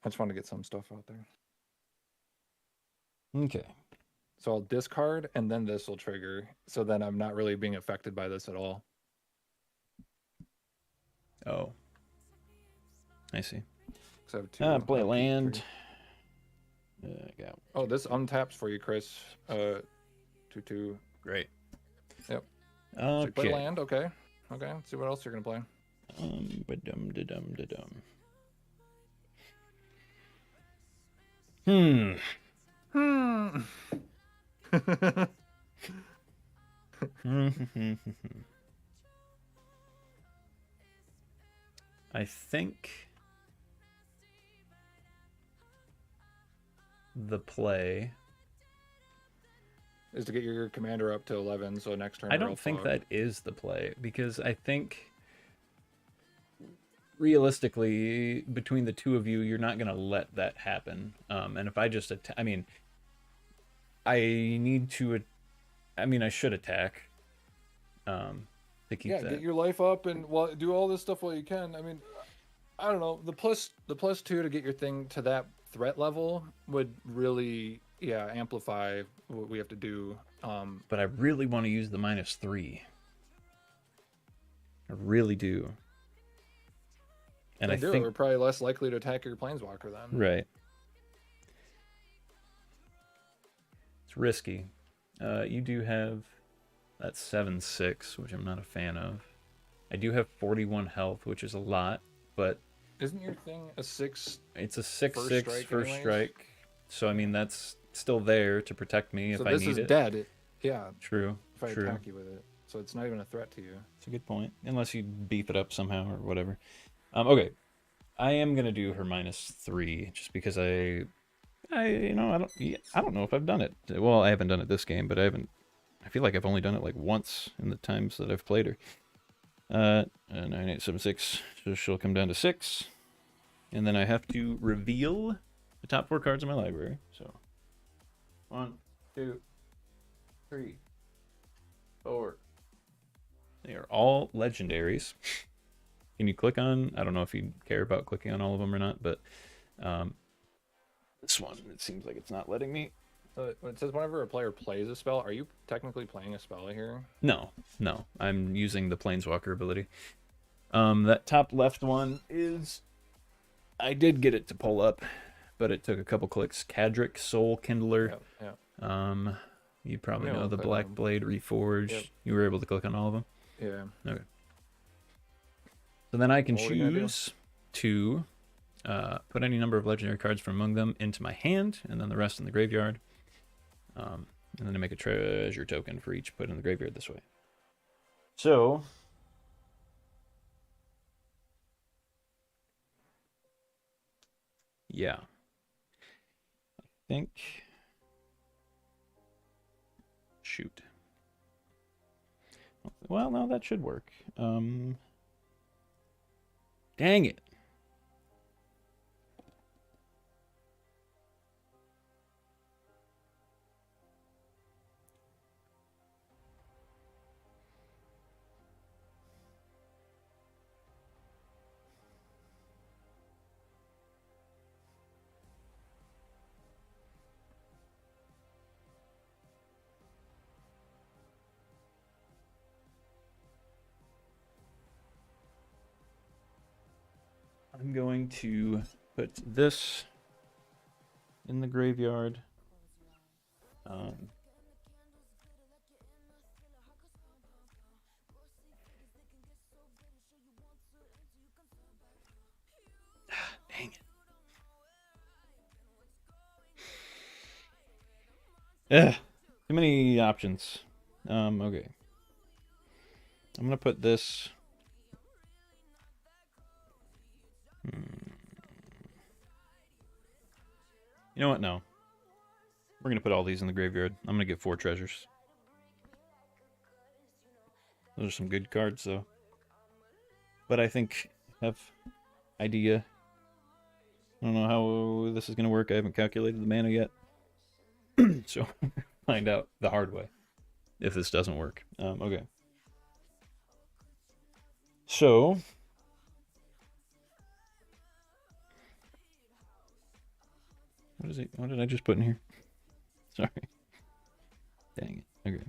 just want to get some stuff out there. Okay. So I'll discard, and then this will trigger. So then I'm not really being affected by this at all. Oh. I see. So I have 2. Play a upkeep, land. 3. Oh, this untaps for you, Chris. 2/2. Great. Yep. So you play Okay. land. Okay. Let's see what else you're gonna play. Ba-dum-da-dum-da-dum. Hmm. I think the play. Is to get your commander up to 11, so next turn I they're all don't think fucked. that is the play, because I think realistically, between the two of you, you're not going to let that happen. And if I just I mean, I need to. I mean, I should attack. To keep that. Get your life up and do all this stuff while you can. I mean, I don't know. The +2 to get your thing to that threat level would really amplify what we have to do. But I really want to use the -3. I really do. And I think we're probably less likely to attack your planeswalker then. Right. It's risky. You do have that 7/6, which I'm not a fan of. I do have 41 health, which is a lot, but isn't your thing a 6? It's a 6/6 first anyways? strike. So I mean that's still there to protect me if I need it. So this is dead. Yeah. True. If I attack you with it, so it's not even a threat to you. It's a good point, unless you beef it up somehow or whatever. Okay, I am gonna do her -3 just because I don't know if I've done it. Well, I haven't done it this game, but I feel like I've only done it like once in the times that I've played her. 9876, so she'll come down to 6, and then I have to reveal the top 4 cards in my library. So 1, 2, 3, 4. They are all legendaries. Can you click on? I don't know if you care about clicking on all of them or not, but this one, it seems like it's not letting me. It says whenever a player plays a spell, are you technically playing a spell here? No. I'm using the Planeswalker ability. That top left one is... I did get it to pull up, but it took a couple clicks. Cadric, Soul Kindler. Yep. You probably know the Black Blade Reforged. Yep. You were able to click on all of them? Yeah. Okay. So then I can choose to put any number of legendary cards from among them into my hand, and then the rest in the graveyard. And then I make a treasure token for each put in the graveyard this way. So... yeah. I think... shoot. Well, no, that should work. Dang it. I'm going to put this in the graveyard. Dang it. Too many options. Okay. I'm gonna put this. You know what? No. We're gonna put all these in the graveyard. I'm gonna get 4 treasures. Those are some good cards, though. But I think I have idea. I don't know how this is gonna work. I haven't calculated the mana yet, so find out the hard way if this doesn't work. Okay. So. What did I just put in here? Sorry. Dang it. Okay.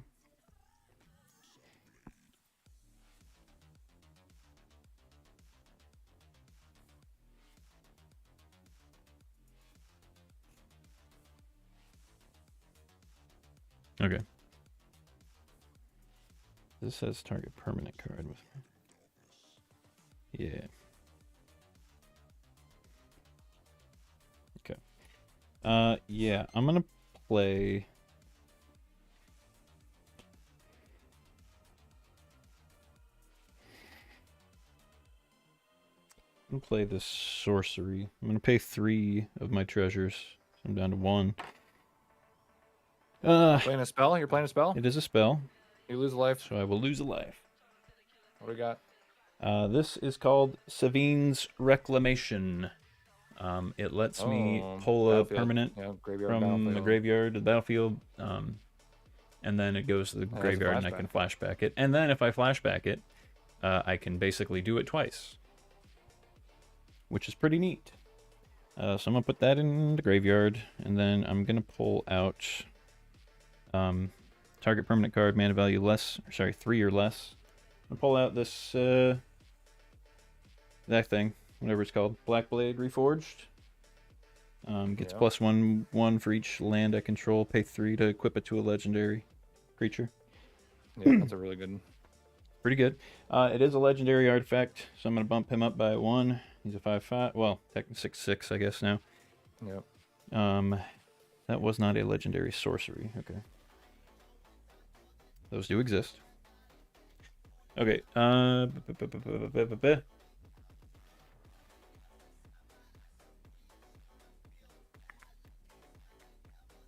Okay. This says target permanent card with... Yeah. Okay. Yeah, I'm gonna play. I'm gonna play this sorcery. I'm gonna pay 3 of my treasures. I'm down to 1. Playing a spell? You're playing a spell? It is a spell, You lose a life. so I will lose a life. What do we got? This is called Savine's Reclamation. It lets me pull a Battlefield. permanent Yeah, graveyard from battlefield. the graveyard to the battlefield, and then it goes to the It has a graveyard and I can flashback it. And then if I flashback it, I can basically do it twice, which is pretty neat. So I'm gonna put that in the graveyard, and then I'm gonna pull out target permanent card, mana value less, or sorry, 3 or less. I'm gonna pull out this that thing, whatever it's called, Black Blade Reforged. Gets Yeah. +1/1 for each land I control. Pay 3 to equip it to a legendary creature. Yeah, that's a really good. Pretty good. It is a legendary artifact, so I'm gonna bump him up by 1. He's a 5/5. Well, technically 6/6, I guess now. Yep. That was not a legendary sorcery. Okay. Those do exist. Okay.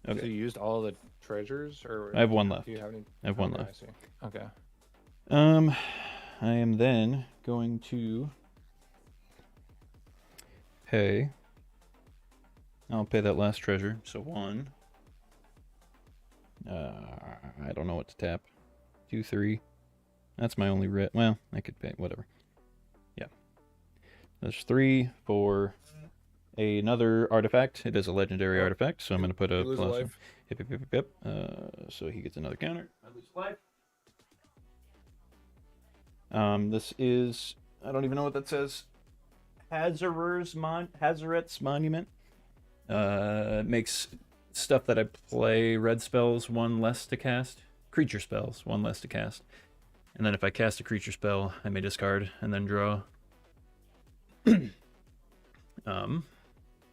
Okay. So you used all the treasures, or I have 1 left. do you have any? I have 1 Okay, left. I see. Okay. I am then going to pay. I'll pay that last treasure. So 1. I don't know what to tap. 2, 3. That's my only red. Well, I could pay whatever. Yeah. There's 3 for another artifact. It is a legendary artifact, so I'm going to put a You lose a plus. life. Yep. So he gets another counter. I lose life. This is, I don't even know what that says. Hazaret's Monument. Makes stuff that I play, red spells 1 less to cast, creature spells 1 less to cast, and then if I cast a creature spell, I may discard and then draw.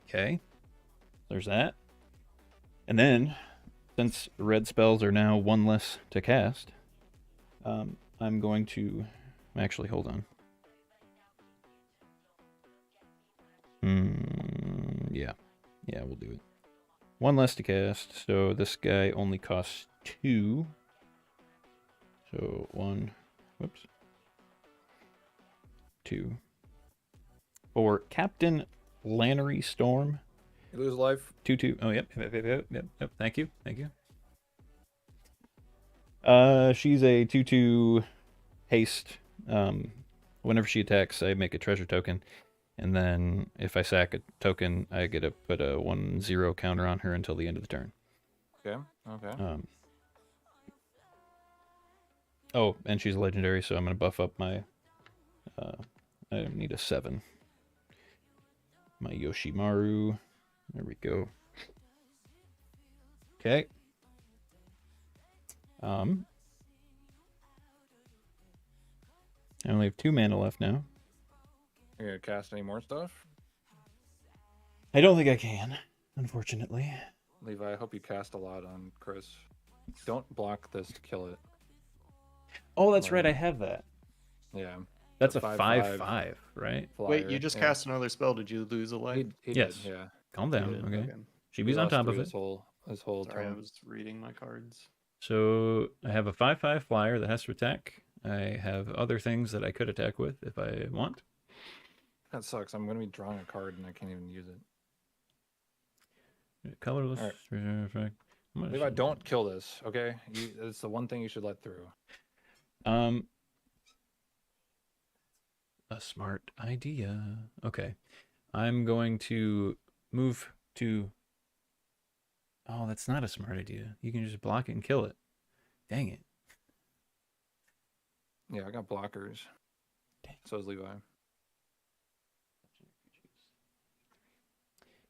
Okay, there's that. And then, since red spells are now 1 less to cast, I'm going to actually hold on. Yeah, we'll do it. 1 less to cast, so this guy only costs 2. So 1, whoops, 2. For Captain Lannery Storm. You lose a life. 2/2. Oh, yep. Thank you. She's a 2/2 haste. Whenever she attacks, I make a treasure token. And then if I sack a token, I get to put a 1/0 counter on her until the end of the turn. Okay. Oh, and she's legendary, so I'm going to buff up my... I need a 7. My Yoshimaru. There we go. Okay. I only have 2 mana left now. You're gonna cast any more stuff? I don't think I can, unfortunately. Levi, I hope you cast a lot on Chris. Don't block this to kill it. Oh, that's right. I have that. Yeah. That's a 5/5, 5/5, right? Wait, you just yeah. cast another spell. Did you lose a life? He Yes. did, yeah. Calm You down. did? Okay. Okay. Shibi's on lost top of 3 it. This whole Sorry, I turn. was reading my cards. So I have a 5/5 flyer that has to attack. I have other things that I could attack with if I want. That sucks. I'm gonna be drawing a card and I can't even use it. Colorless. All right. Treasure effect. Levi, don't kill this, okay? It's the one thing you should let through. A smart idea. Okay. I'm going to move to... Oh, that's not a smart idea. You can just block it and kill it. Dang it. Yeah, I got blockers. Dang. So is Levi.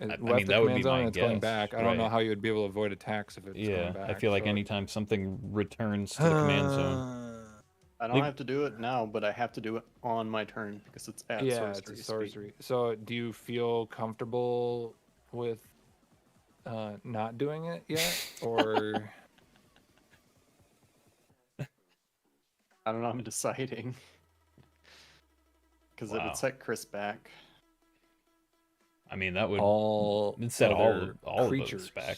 It I mean, left the that would command be zone my and it's going guess, back. I don't know right. how you would be able to avoid attacks if it's going Yeah, back. I feel like so anytime something returns to the command zone. I don't Like, have to do it now, but I have to do it on my turn because it's at yeah, it's a sorcery speed. sorcery. So do you feel comfortable with not doing it yet, or I don't know. I'm deciding because it would wow. set Chris back. I mean, that would all set other all of creatures us back.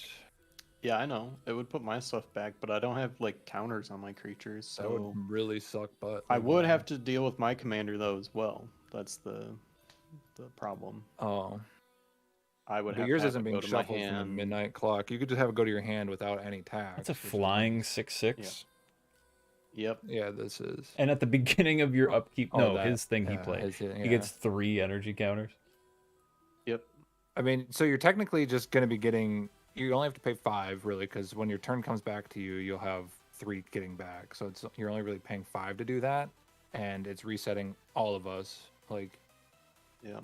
Yeah, I know. It would put my stuff back, but I don't have like counters on my creatures, so That would really suck butt. I like, would have to deal with my commander though as well. That's the problem. Oh, I would but have yours to have isn't it being go to my shuffled from the hand. midnight clock. You could just have it go to your hand without any tax. That's a which is flying nice. 6/6. Yep. Yeah, this is. And at the beginning of your upkeep, Oh, no, that- his thing he yeah, played, his- he yeah. gets 3 energy counters. Yep. I mean, so you're technically just going to be getting. You only have to pay 5 really, because when your turn comes back to you, you'll have 3 getting back. So you're only really paying 5 to do that, and it's resetting all of us. Like, Yeah.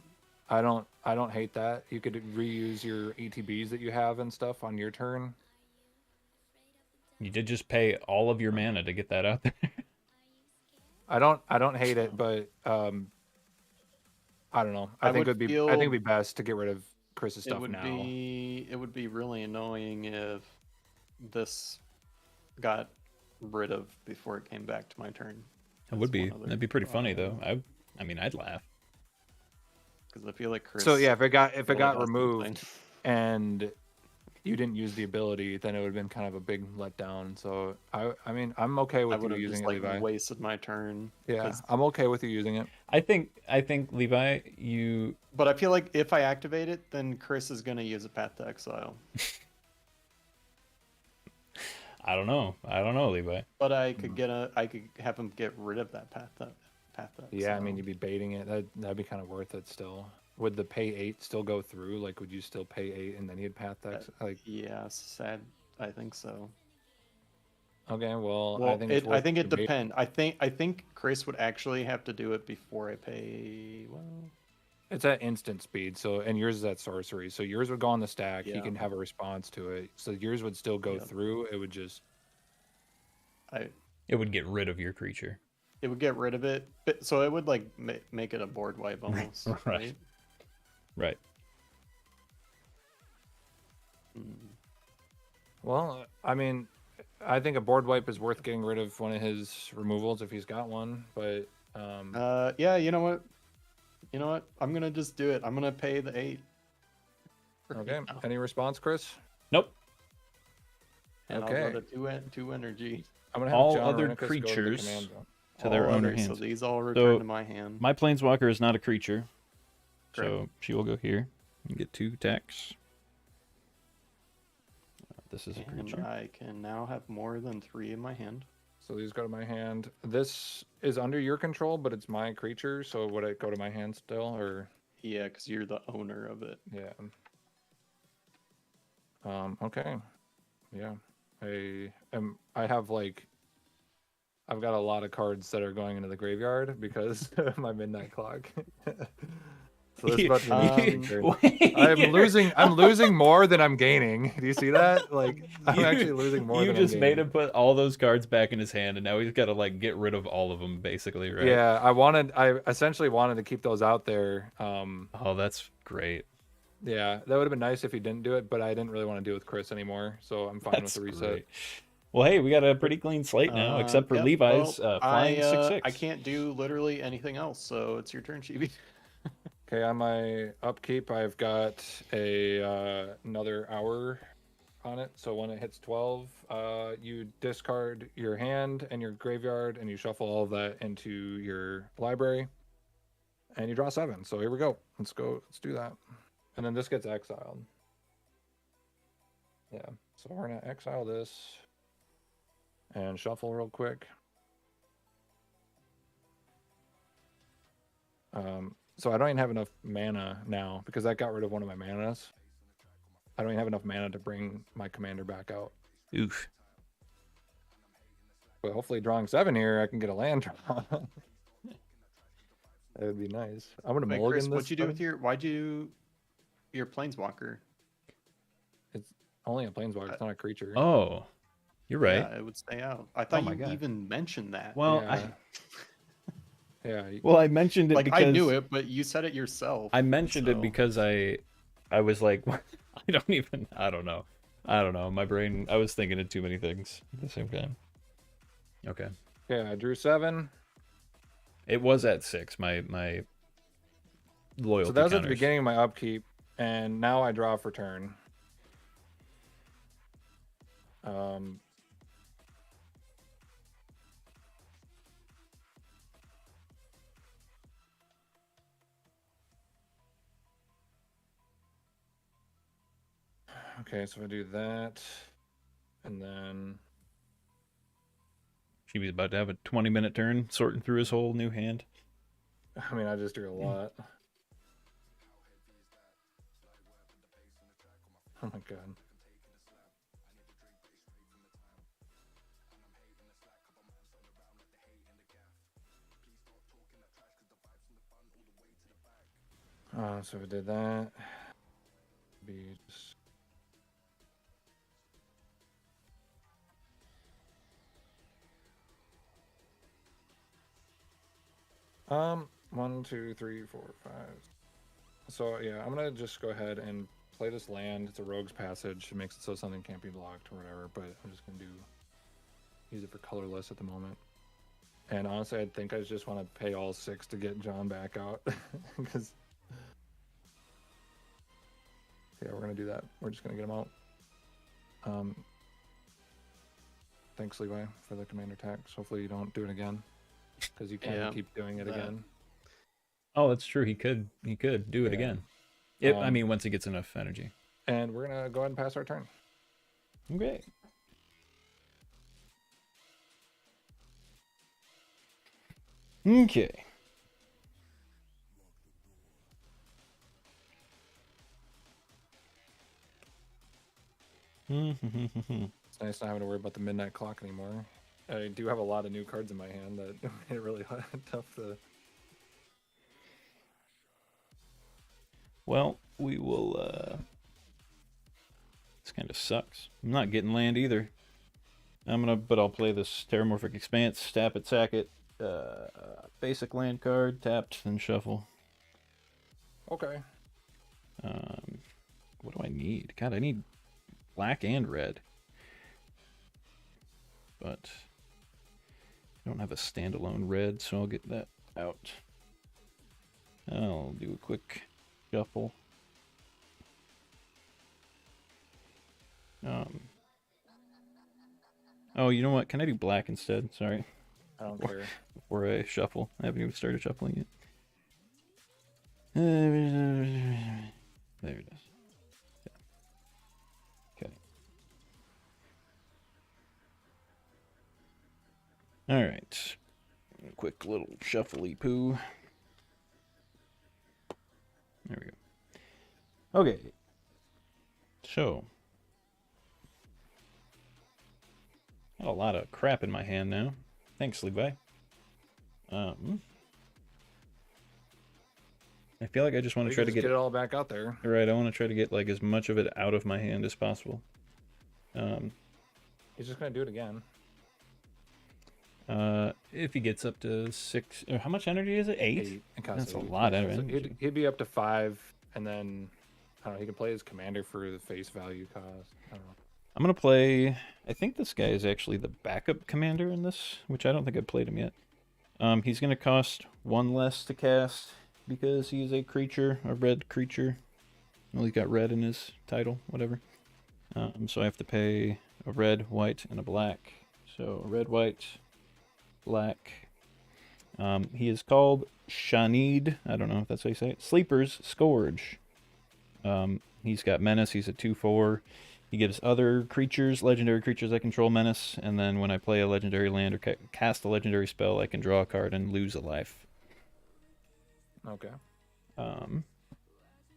I don't hate that. You could reuse your ETBs that you have and stuff on your turn. You did just pay all of your mana to get that out there. I don't hate it, but I don't know. I think it'd be best to get rid of Chris's stuff now. It would be really annoying if this got rid of before it came back to my turn. It would be. That'd be pretty funny though. I mean, I'd laugh. Because I feel like Chris. So yeah, if it got really has removed something. and you didn't use the ability, then it would have been kind of a big letdown. So I mean, I'm okay I with would you have using just it, like Levi. wasted my turn. Yeah, 'cause- I'm okay with you using it. I think Levi, you But I feel like if I activate it, then Chris is gonna use a Path to Exile. I don't know, Levi. But I could have him get rid of that Path to Exile. Yeah, I mean, you'd be baiting it. That'd be kind of worth it still. Would the pay 8 still go through? Like, would you still pay 8 and then you'd path X? Like, yeah, sad. I think so. okay, well, Well, I think it's I worth think it debating. depends. I think Chris would actually have to do it before I pay. Well, It's at instant speed, so and yours is at sorcery, so yours would go on the stack. He Yeah. can have a response to it, so yours would still go Yeah. through. It would just It would get rid of your creature. it would get rid of it, but, so it would like make it a board wipe almost, Right. right? Right. Mm. well, I mean, I think a board wipe is worth getting rid of one of his removals if he's got one. But Yeah, you know what? I'm gonna just do it. I'm gonna pay the 8. okay, any response, Chris? Nope. And Okay. I'll go to 2 energy. I'm gonna have All John other Renicus go to the creatures command zone. To their All owner other, hands. So these all return So, to my hand. My planeswalker is not a creature, so Correct. she will go here and get 2 attacks. This is a And creature. I can now have more than 3 in my hand. So these go to my hand. This is under your control, but it's my creature, so would it go to my hand still, or Yeah, because you're the owner of it. yeah? Okay, yeah. I have like, I've got a lot of cards that are going into the graveyard because of my midnight clock. So this is about to be my big turn. I'm losing more than I'm gaining. Do you see that? Like, I'm actually losing more You than just I'm made gaining. him put all those cards back in his hand, and now he's got to like get rid of all of them, basically, right? Yeah, I essentially wanted to keep those out there. Oh, that's great. Yeah, that would have been nice if he didn't do it, but I didn't really want to do it with Chris anymore, so I'm fine That's with the reset. great. Well, hey, we got a pretty clean slate now, except for Yep, Levi's well, flying 6/6. I can't do literally anything else, so it's your turn, Chibi. Okay, on my upkeep, I've got another hour on it. So when it hits 12, you discard your hand and your graveyard, and you shuffle all of that into your library, and you draw 7. So here we go. Let's do that. And then this gets exiled. Yeah. So we're gonna exile this and shuffle real quick. So I don't even have enough mana now because that got rid of one of my manas. I don't even have enough mana to bring my commander back out. Oof. But hopefully drawing 7 here, I can get a land draw. That would be nice. I'm gonna Wait, mulligan Chris, this. what'd you do with your? Why'd you your planeswalker. It's only a planeswalker. It's not a creature. Oh, you're right. Yeah, it would stay out. I thought my you God. even mentioned that. Well, yeah. Yeah. well, I mentioned it like because I knew it, but you said it yourself. I mentioned it so- because I was like, I don't know. My brain, I was thinking of too many things at the same time. Okay. Okay, I drew 7. It was at 6, my loyalty So that was at the counters. beginning of my upkeep, and now I draw for turn. Okay, so I do that, and then He was about to have a 20-minute turn sorting through his whole new hand. I mean I just drew a lot. Oh my god. So I did that. Be just... One, two, three, four, five. So yeah, I'm gonna just go ahead and play this land. It's a rogue's passage. It makes it so something can't be blocked or whatever, but I'm just gonna use it for colorless at the moment. And honestly, I think I just want to pay all 6 to get John back out. Because yeah, we're gonna do that. We're just gonna get him out. Thanks, Levi, for the commander tax. Hopefully you don't do it again, because you can't keep doing it again. Oh, that's true. He could do it again. I mean, once he gets enough energy. And we're gonna go ahead and pass our turn. Okay. Okay. It's nice not having to worry about the midnight clock anymore. I do have a lot of new cards in my hand that made it really tough to... Well, we will, this kind of sucks. I'm not getting land either. But I'll play this Terramorphic Expanse, tap it, sack it, basic land card, tapped, then shuffle. Okay. What do I need? God, I need black and red. But I don't have a standalone red, so I'll get that out. I'll do a quick shuffle. Oh, you know what? Can I do black instead? Sorry. I don't care. Before I shuffle. I haven't even started shuffling yet. There it is. Yeah. Okay. Alright. Quick little shuffly poo. There we go. Okay. So. Got a lot of crap in my hand now. Thanks, Levi. I feel like I just want to try to get it all back out there. Right, I want to try to get like as much of it out of my hand as possible. He's just gonna do it again. If he gets up to 6, or how much energy is it? 8? That's a lot of energy. He'd be up to 5, and then I don't know. He can play his commander for the face value cost. I don't know. I'm gonna play. I think this guy is actually the backup commander in this, which I don't think I've played him yet. He's gonna cost 1 less to cast because he is a creature, a red creature. Well, he's got red in his title, whatever. So I have to pay a red, white, and a black. So red, white, black. He is called Shanid. I don't know if that's how you say it. Sleeper's Scourge. He's got Menace. He's a 2/4. He gives other creatures, legendary creatures I control, Menace, and then when I play a legendary land or cast a legendary spell, I can draw a card and lose a life. Okay.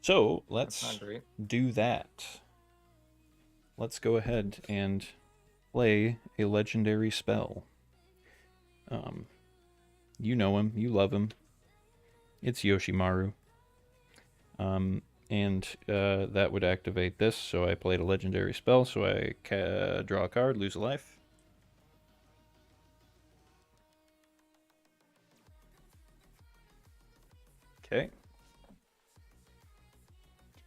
So let's That's not great. do that. Let's go ahead and play a legendary spell. You know him, you love him. It's Yoshimaru. and that would activate this. So I played a legendary spell, so I draw a card, lose a life. Okay.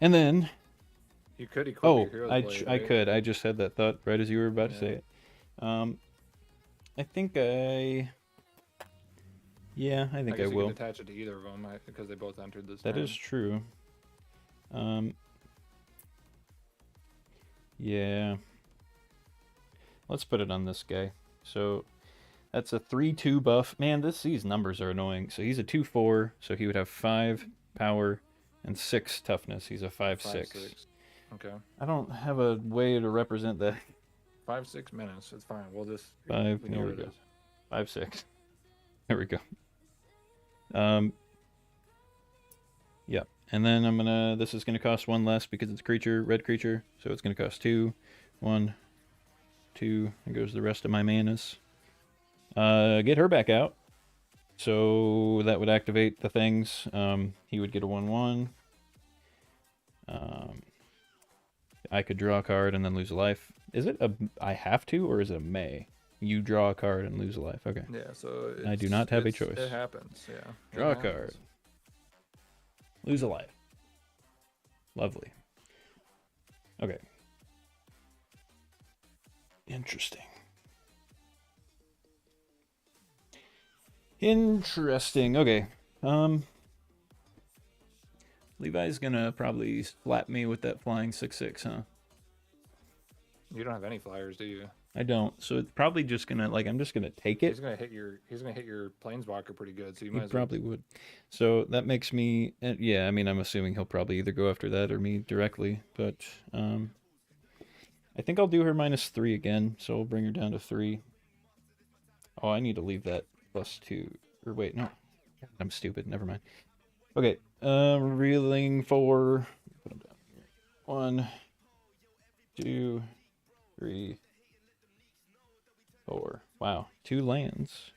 And then You could equip oh, your Hero's I Blade, I right? could. I just had that thought right as you were about to say Yeah. it. I think yeah, I think I guess you will. can attach it to either of them because they both entered this That turn. is true. Yeah. Let's put it on this guy. So that's a 3/2 buff. Man, these numbers are annoying. So he's a 2/4, so he would have 5 power and 6 toughness. He's a 5/6. 5/6. Okay. I don't have a way to represent that. 5/6 minutes. It's fine. We'll just 5. we know There what we it go. is. 5/6. There we go. Yep. And then I'm gonna. This is gonna cost 1 less because it's a creature, red creature. So it's gonna cost 2. 1, 2. And goes the rest of my manas. Get her back out. So that would activate the things. He would get a 1/1. I could draw a card and then lose a life. Is it a I have to, or is it a may? You draw a card and lose a life. Okay. Yeah. So I do not have a choice. It happens. Yeah. Draw It a card. happens. Lose a life. Lovely. Okay. Interesting. Interesting. Okay. Levi's gonna probably slap me with that flying 6/6, huh? You don't have any flyers, do you? I don't. So it's probably just gonna I'm just gonna take it. He's gonna hit your planeswalker pretty good. So you He might as well. probably would. So that makes me yeah, I mean I'm assuming he'll probably either go after that or me directly, but I think I'll do her -3 again, so we'll bring her down to 3. Oh, I need to leave that +2. Or wait, no. I'm stupid. Never mind. Okay. Reeling 4. Put them down here. 1, 2, 3, 4. Wow, 2 lands.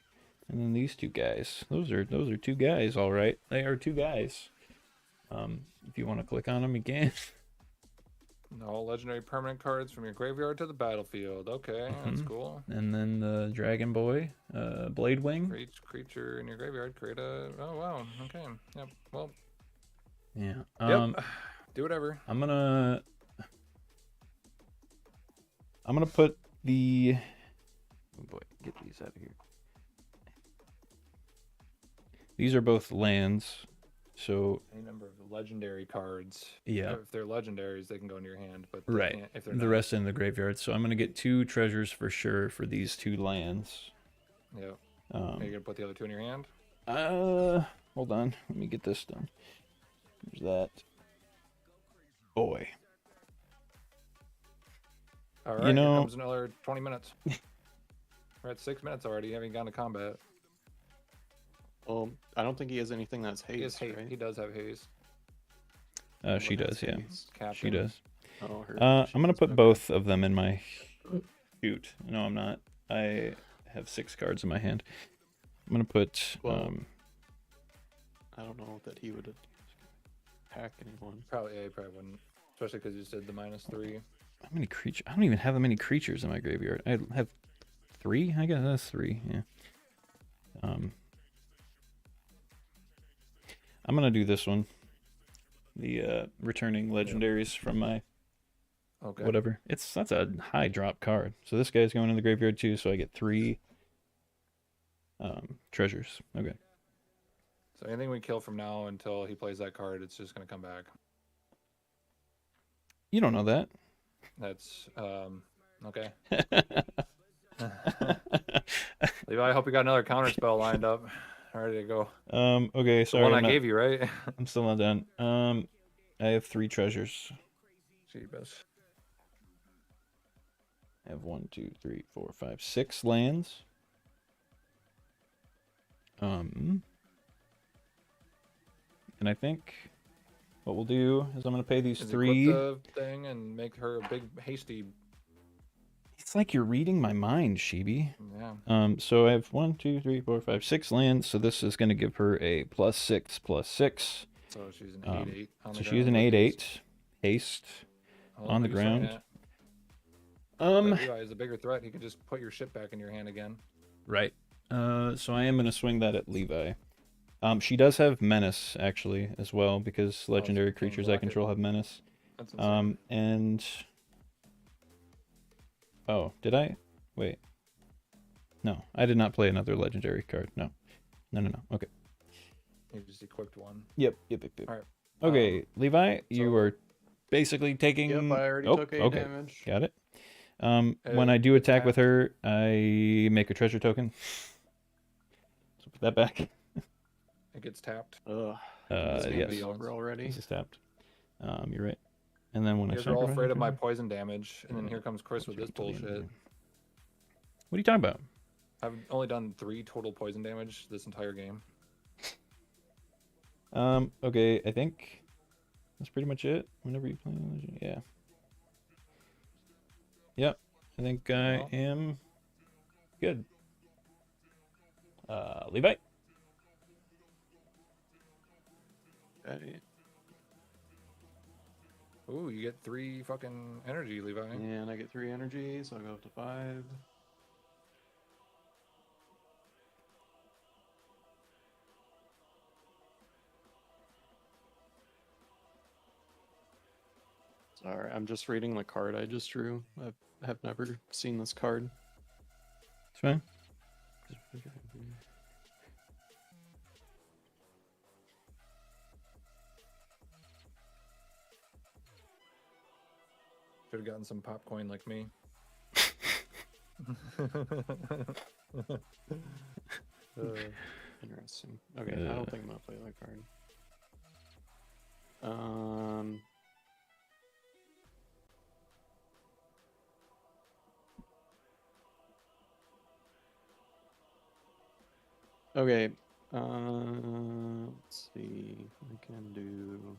And then these 2 guys. Those are 2 guys, all right. They are 2 guys. If you want to click on them, you can. All legendary permanent cards from your graveyard to the battlefield. Okay, that's cool. And then the Dragon Boy, Bladewing. For each creature in your graveyard, create a. Oh wow. Okay. Yep. Well. Yeah. Yep. Do whatever. I'm gonna put the. Oh boy, get these out of here. These are both lands, so Any number of legendary cards. yeah. If they're legendaries, they can go in your hand, but they Right. can't if they're The not. rest in the graveyard. So I'm gonna get 2 treasures for sure for these 2 lands. Yeah. Are you gonna put the other 2 in your hand? Hold on. Let me get this done. There's that. Boy. All right. You know- Here comes another 20 minutes. We're at 6 minutes already. You haven't gone to combat. I don't think he has anything that's haste, He has haste. right? He does have haste. She What does, has yeah. haste? Captain. She does. Oh, her. I'm gonna she's- put okay. both of them in my shoot. No, I'm not. I have 6 cards in my hand. I'm gonna put Well, I don't know that he would hack anyone. Probably, yeah, he probably wouldn't. Especially because you said the -3. how many creatures? I don't even have that many creatures in my graveyard. I have 3. I guess that's 3. Yeah. I'm gonna do this one. The returning legendaries from my Okay. whatever. That's a high drop card. So this guy's going in the graveyard too. So I get 3 treasures. Okay. So anything we kill from now until he plays that card, it's just gonna come back. You don't know that. That's okay. Levi, I hope you got another counter spell lined up, ready to go. Okay. The Sorry. one I'm I gave you, right? I'm still not done. I have 3 treasures. Jeebus. I have 1, 2, 3, 4, 5, 6 lands. And I think what we'll do is I'm gonna pay these Is 3. equip the thing and make her a big hasty. It's like you're reading my mind, Shibi. Yeah. So I have 1, 2, 3, 4, 5, 6 lands. So this is gonna give her a +6/+6. So she's an 8/8 on So the she's ground an with these. 8/8 haste Oh, on the maybe swing ground. it. But Levi is a bigger threat. He can just put your shit back in your hand again. Right. So I am gonna swing that at Levi. She does have menace actually as well because legendary can't creatures I block it. control have menace. That's insane. And oh, did I? Wait. No, I did not play another legendary card. No. No. Okay. You just equipped one. Yep. All right. Okay, Levi, you so- are basically taking. Yep, I already Oh, took 8 okay. damage. Got it. When I do it's attack with tapped. her, I make a treasure token. So put that back. It gets tapped. Ugh. This may Yes. be over already. This is tapped. You're right. And then when You I guys are all afraid of my sacrifice poison damage, and then here comes Chris with this until the end of the bullshit. game. What are you talking about? I've only done 3 total poison damage this entire game. Okay, I think that's pretty much it. Whenever you play Legend, yeah. Yep, I think I Well. am good. Levi. Okay. Ooh, you get 3 fucking energy, Levi. And I get 3 energy, so I'll go up to 5. Sorry, I'm just reading the card I just drew. I have never seen this card. It's fine. Should have gotten some popcorn like me. Interesting. Okay, I don't think I'm gonna play that card. Okay. Let's see. I can do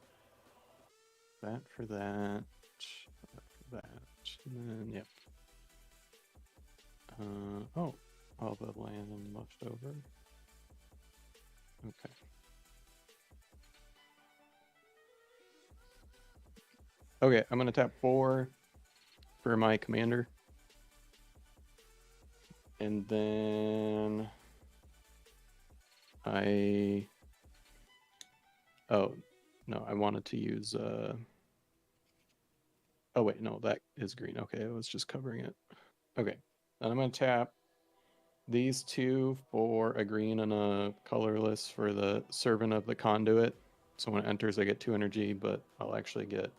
that for that. That. And then, yep. Oh, all the land left over. Okay. Okay, I'm gonna tap 4 for my commander. And then oh no, I wanted to use oh wait, no, that is green. Okay, I was just covering it. Okay. Then I'm gonna tap these 2 for a green and a colorless for the Servant of the Conduit. So when it enters I get 2 energy, but I'll actually get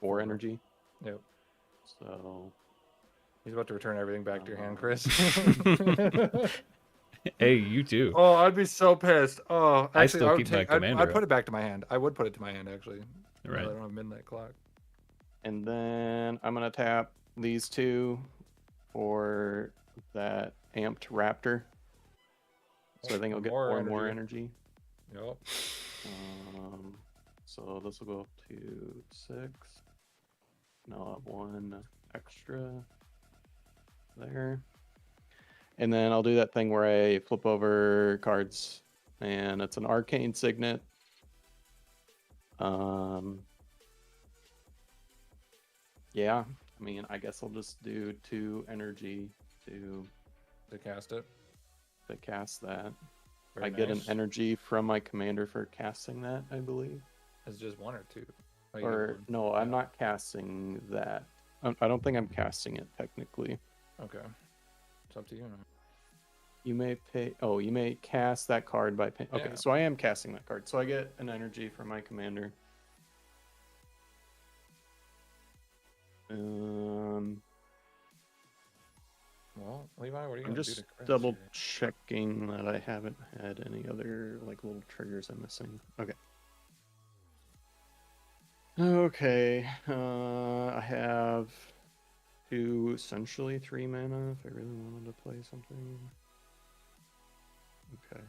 4 energy. Yep. So He's about to return everything back to your hand, Chris. Hey, you too. Oh, I'd be so pissed. Oh, actually, I still would keep my take, commander I'd put up. it back to my hand. I would put it to my hand, actually. Right. I don't have midnight clock. and then I'm gonna tap these 2 for that amped raptor. So I think I'll get 4 more energy. Yep. So this will go up to 6. Now I'll have 1 extra there. And then I'll do that thing where I flip over cards, and it's an arcane signet. Yeah, I mean, I guess I'll just do 2 energy to cast it. cast that. Very I get an nice. energy from my commander for casting that, I believe. It's just 1 or 2. Oh, you get Or 1. no, I'm not casting that. I don't think I'm casting it technically. Okay. It's up to you. You may pay. Oh, you may cast that card by pay. Okay, Yeah. so I am casting that card. So I get an energy from my commander. Well, Levi, what are you I'm gonna do just to Chris double here? checking that I haven't had any other like little triggers I'm missing. Okay. Okay. I have 2, essentially 3 mana if I really wanted to play something. Okay.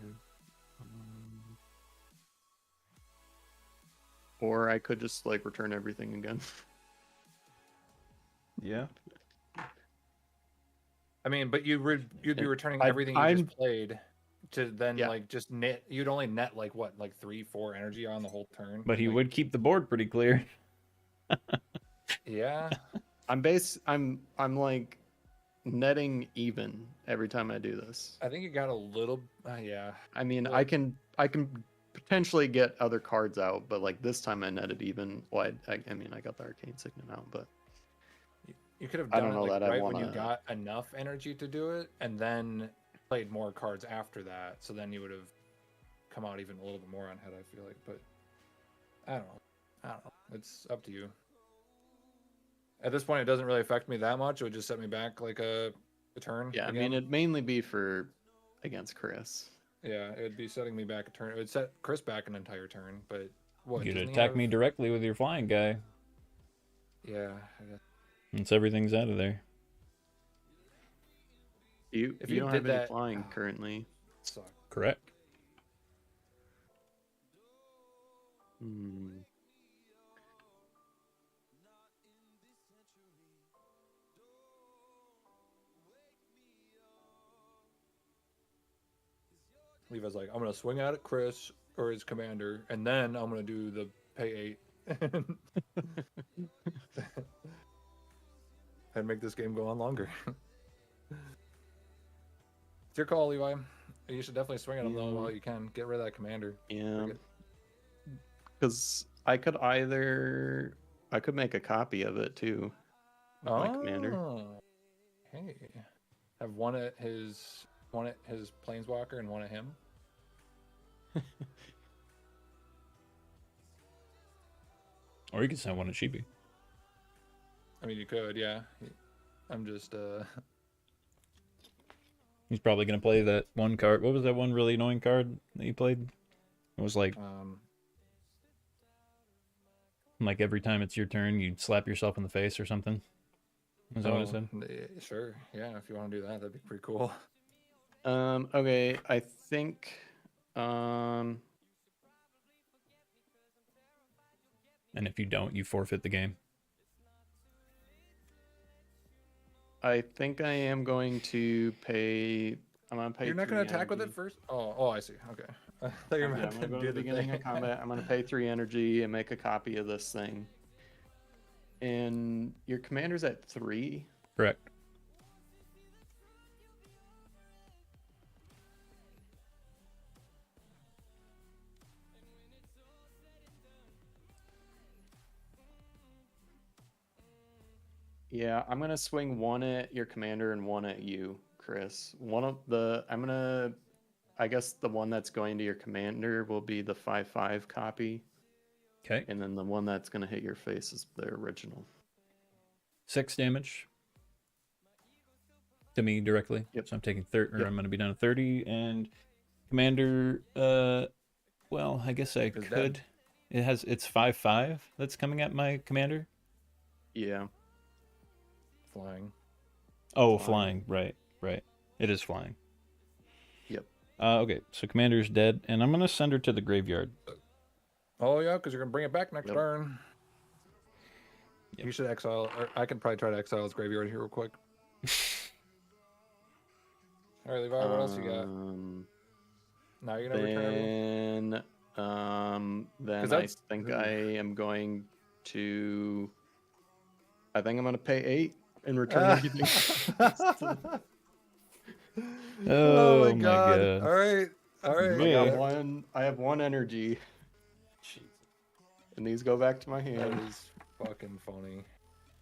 Or I could just like return everything again. Yeah. I mean, but you'd be returning I- everything you I'm- just played to then Yeah. like just net. You'd only net like what, like 3-4 energy on the whole turn. But he like, would keep the board pretty clear. Yeah. I'm like netting even every time I do this. I think you got a little. Yeah. I mean, Well, I can potentially get other cards out, but like this time I netted even. Well, I mean, I got the Arcane Signet out, but You could have I done don't it know like that I right when you wanna- got enough energy to do it, and then played more cards after that. So then you would have come out even a little bit more on head. I feel like, but I don't know. I don't know. It's up to you. At this point, it doesn't really affect me that much. It would just set me back like a turn. yeah, I again. mean, it'd mainly be for against Chris. Yeah, it would be setting me back a turn. It would set Chris back an entire turn. But what? You'd doesn't he attack have- me directly with your flying guy. Yeah. I guess. Once everything's out of there. You If you you don't did have any that- flying currently. Suck. Correct. Hmm. Levi's like, I'm gonna swing at it, Chris or his commander, and then I'm gonna do the pay 8 and make this game go on longer. It's your call, Levi. You should definitely swing at him though Yeah. while you can. Get rid of that commander. Yeah. Forget- Because I could make a copy of it too. With my commander. Oh, hey, have one at his planeswalker and one at him. Or you could send one to Chibi. I mean, you could, yeah. I'm just He's probably going to play that one card. What was that one really annoying card that you played? It was like every time it's your turn, you'd slap yourself in the face or something. Is that what it said? Sure, yeah. If you want to do that, that'd be pretty cool. Okay, I think And if you don't, you forfeit the game. I think I am going to pay. I'm gonna pay. You're not 3 going to attack with it energy. first? Oh, I see. Okay. I thought you were Yeah, about I'm to gonna go do to the beginning of thing. combat. I'm gonna pay 3 energy and make a copy of this thing. And your commander's at 3. Correct. Yeah, I'm gonna swing 1 at your commander and 1 at you, Chris. I guess the one that's going to your commander will be the 5/5 copy, Okay. and then the one that's gonna hit your face is the original. 6 damage to me directly. Yep. So I'm taking 30, or Yep. I'm going to be down to 30. And commander, well, I guess I Is that- could. It's 5/5 that's coming at my commander. Yeah. Flying. Oh, Flying. flying. Right. It is flying. Yep. Okay, so commander's dead, and I'm going to send her to the graveyard. Oh, yeah, because you're going to bring it back next Yep. turn. Yep. You should exile, or I can probably try to exile his graveyard here real quick. All right, Levi, what else you got? Now you're going to return everyone? Then I that's- think I am going to. I think I'm going to pay 8 and return everything. Oh, my my god. God. All right. Yeah. I have 1 energy, and these go back to my That hand. is fucking funny.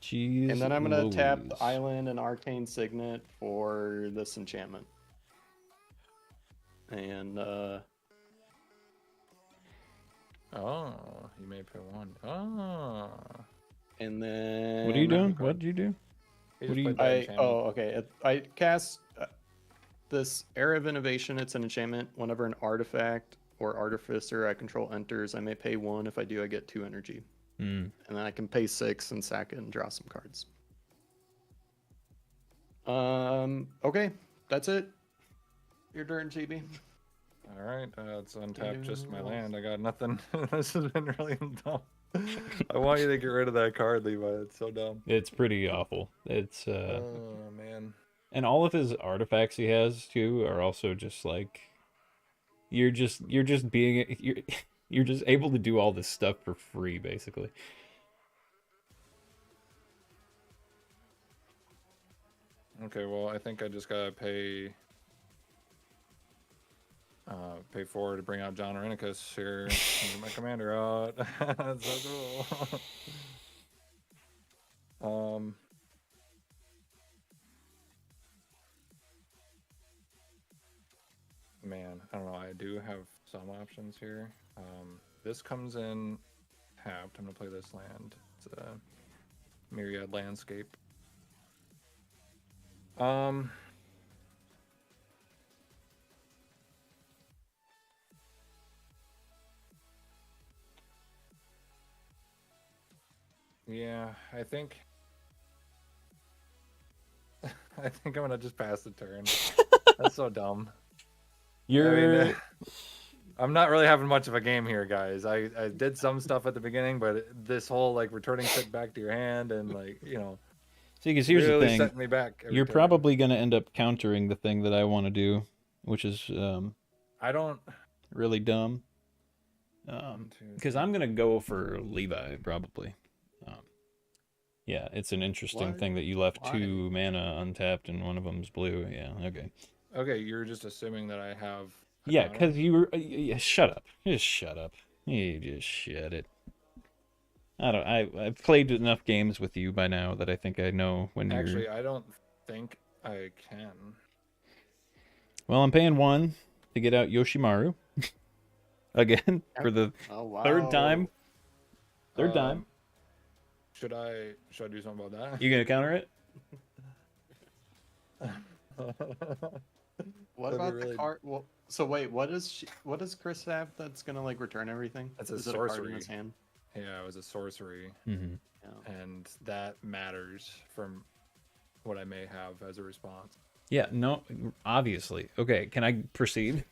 Jeez. And then I'm going to tap the Louise. island and Arcane Signet for this enchantment. And Oh, you may pay 1. Oh. and then What are you doing? Okay. What did you do? He What just do you- played that enchantment. okay. I cast this Era of Innovation. It's an enchantment. Whenever an artifact or artificer I control enters, I may pay 1. If I do, I get 2 energy. Hmm. And then I can pay 6 and sack it and draw some cards. Okay, that's it. Your turn, GB. All right, it's untap just my Anything land. I got nothing. This has been really dumb. I want you to get rid of that card, Levi. It's so dumb. It's pretty awful. It's Oh man. and all of his artifacts he has too are also just like You're just being you're just able to do all this stuff for free, basically. Okay, well, I think I just gotta pay 4 to bring out John Arenicus here and get my commander out. That's so cool. Man, I don't know. I do have some options here. This comes in tapped. I'm gonna play this land. It's a Myriad Landscape. Yeah, I think I think I'm gonna just pass the turn. That's so dumb. You're I mean, I'm not really having much of a game here, guys. I did some stuff at the beginning, but this whole like returning shit back to your hand and like see, because here's really the thing. setting me back. You're turn. probably gonna end up countering the thing that I want to do, which is I don't really dumb. Because I'm gonna go for Levi probably. Yeah, it's an interesting What? thing that you left Why? 2 mana untapped and one of them's blue. Yeah, okay. Okay, you're just assuming that I have. a Yeah, counter? because you were. Shut up. Just shut up. You just shut it. I've played enough games with you by now that I think I know when you're. Actually, I don't think I can. Well, I'm paying 1 to get out Yoshimaru again for the Oh wow. third time. Third time. Um, Should I do something about that? You gonna counter it? What That'd be about really- the card? Well, so wait, what does Chris have that's gonna like return everything? That's a Is it a card in sorcery. his hand? Yeah, it was a sorcery, Mm-hmm. Yeah. and that matters from what I may have as a response. Yeah. No. Obviously. Okay. Can I proceed?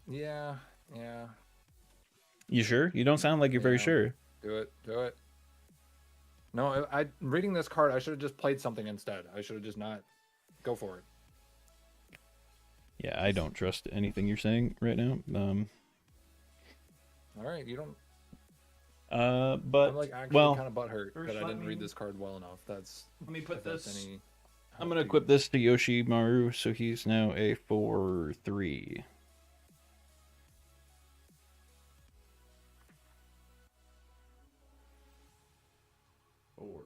Yeah. You sure? You don't sound like you're very Yeah. sure. Do it. No, I reading this card, I should have just played something instead. I should have just not go for it. Yeah, I don't trust anything you're saying right now. All right, you don't. But I'm like actually well, kind of butthurt first that I let didn't read me- this card well enough. That's let me put if that's this. any I'm help gonna to equip you. this to Yoshimaru, so he's now a 4/3. Four.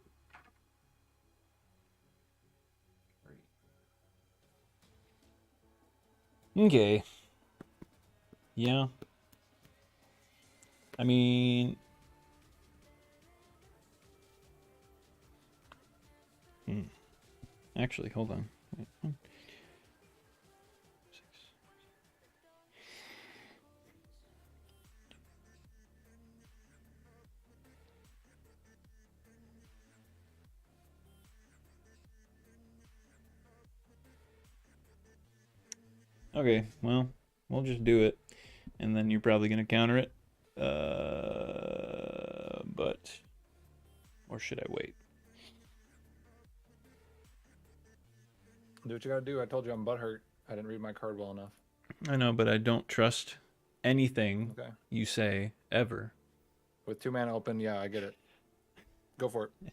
Okay. Yeah. I mean, actually, hold on. Wait, 1, 6. Okay, well, we'll just do it, and then you're probably gonna counter it. But or should I wait? Do what you gotta do. I told you I'm butthurt. I didn't read my card well enough. I know, but I don't trust anything Okay. you say ever. With 2 mana open, yeah, I get it. Go for it.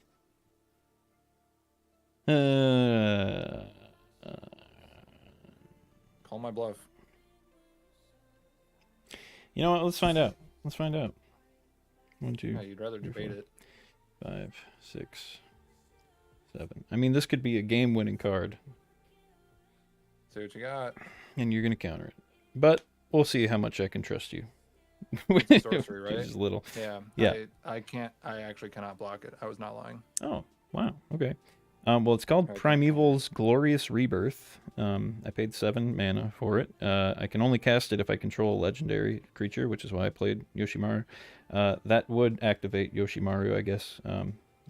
Call my bluff. You know what? Let's find out. Let's find out. 1, 2, Yeah, you'd rather debate 4. it. 5, 6, 7. I mean, this could be a game-winning card, See what you got. and you're gonna counter it. But we'll see how much I can trust you. It's a sorcery, right? Which is little. Yeah. Yeah. I can't. I actually cannot block it. I was not lying. Oh, wow. Okay. Well, it's called Okay. Primeval's Glorious Rebirth. I paid 7 mana for it. I can only cast it if I control a legendary creature, which is why I played Yoshimaru. That would activate Yoshimaru, I guess.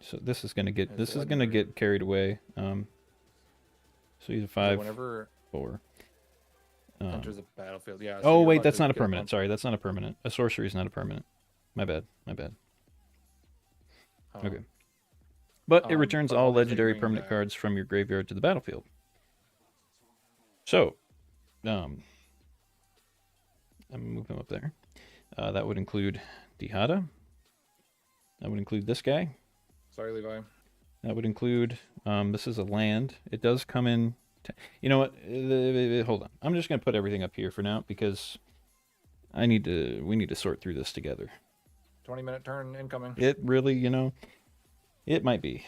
So this is gonna get It's legendary. carried away. So he's a 5, Whenever 4. enters the battlefield, yeah. so Oh you're wait, about that's to not a get permanent. bunch- Sorry, that's not a permanent. A sorcery is not a permanent. My bad. Oh. Okay. But it returns but all what is it legendary bringing permanent back? cards from your graveyard to the battlefield. So, I'm gonna move him up there. That would include Dihada. That would include this guy. Sorry, Levi. That would include, this is a land. It does come in, you know what, hold on. I'm just going to put everything up here for now because we need to sort through this together. 20-minute turn incoming. It really, it might be.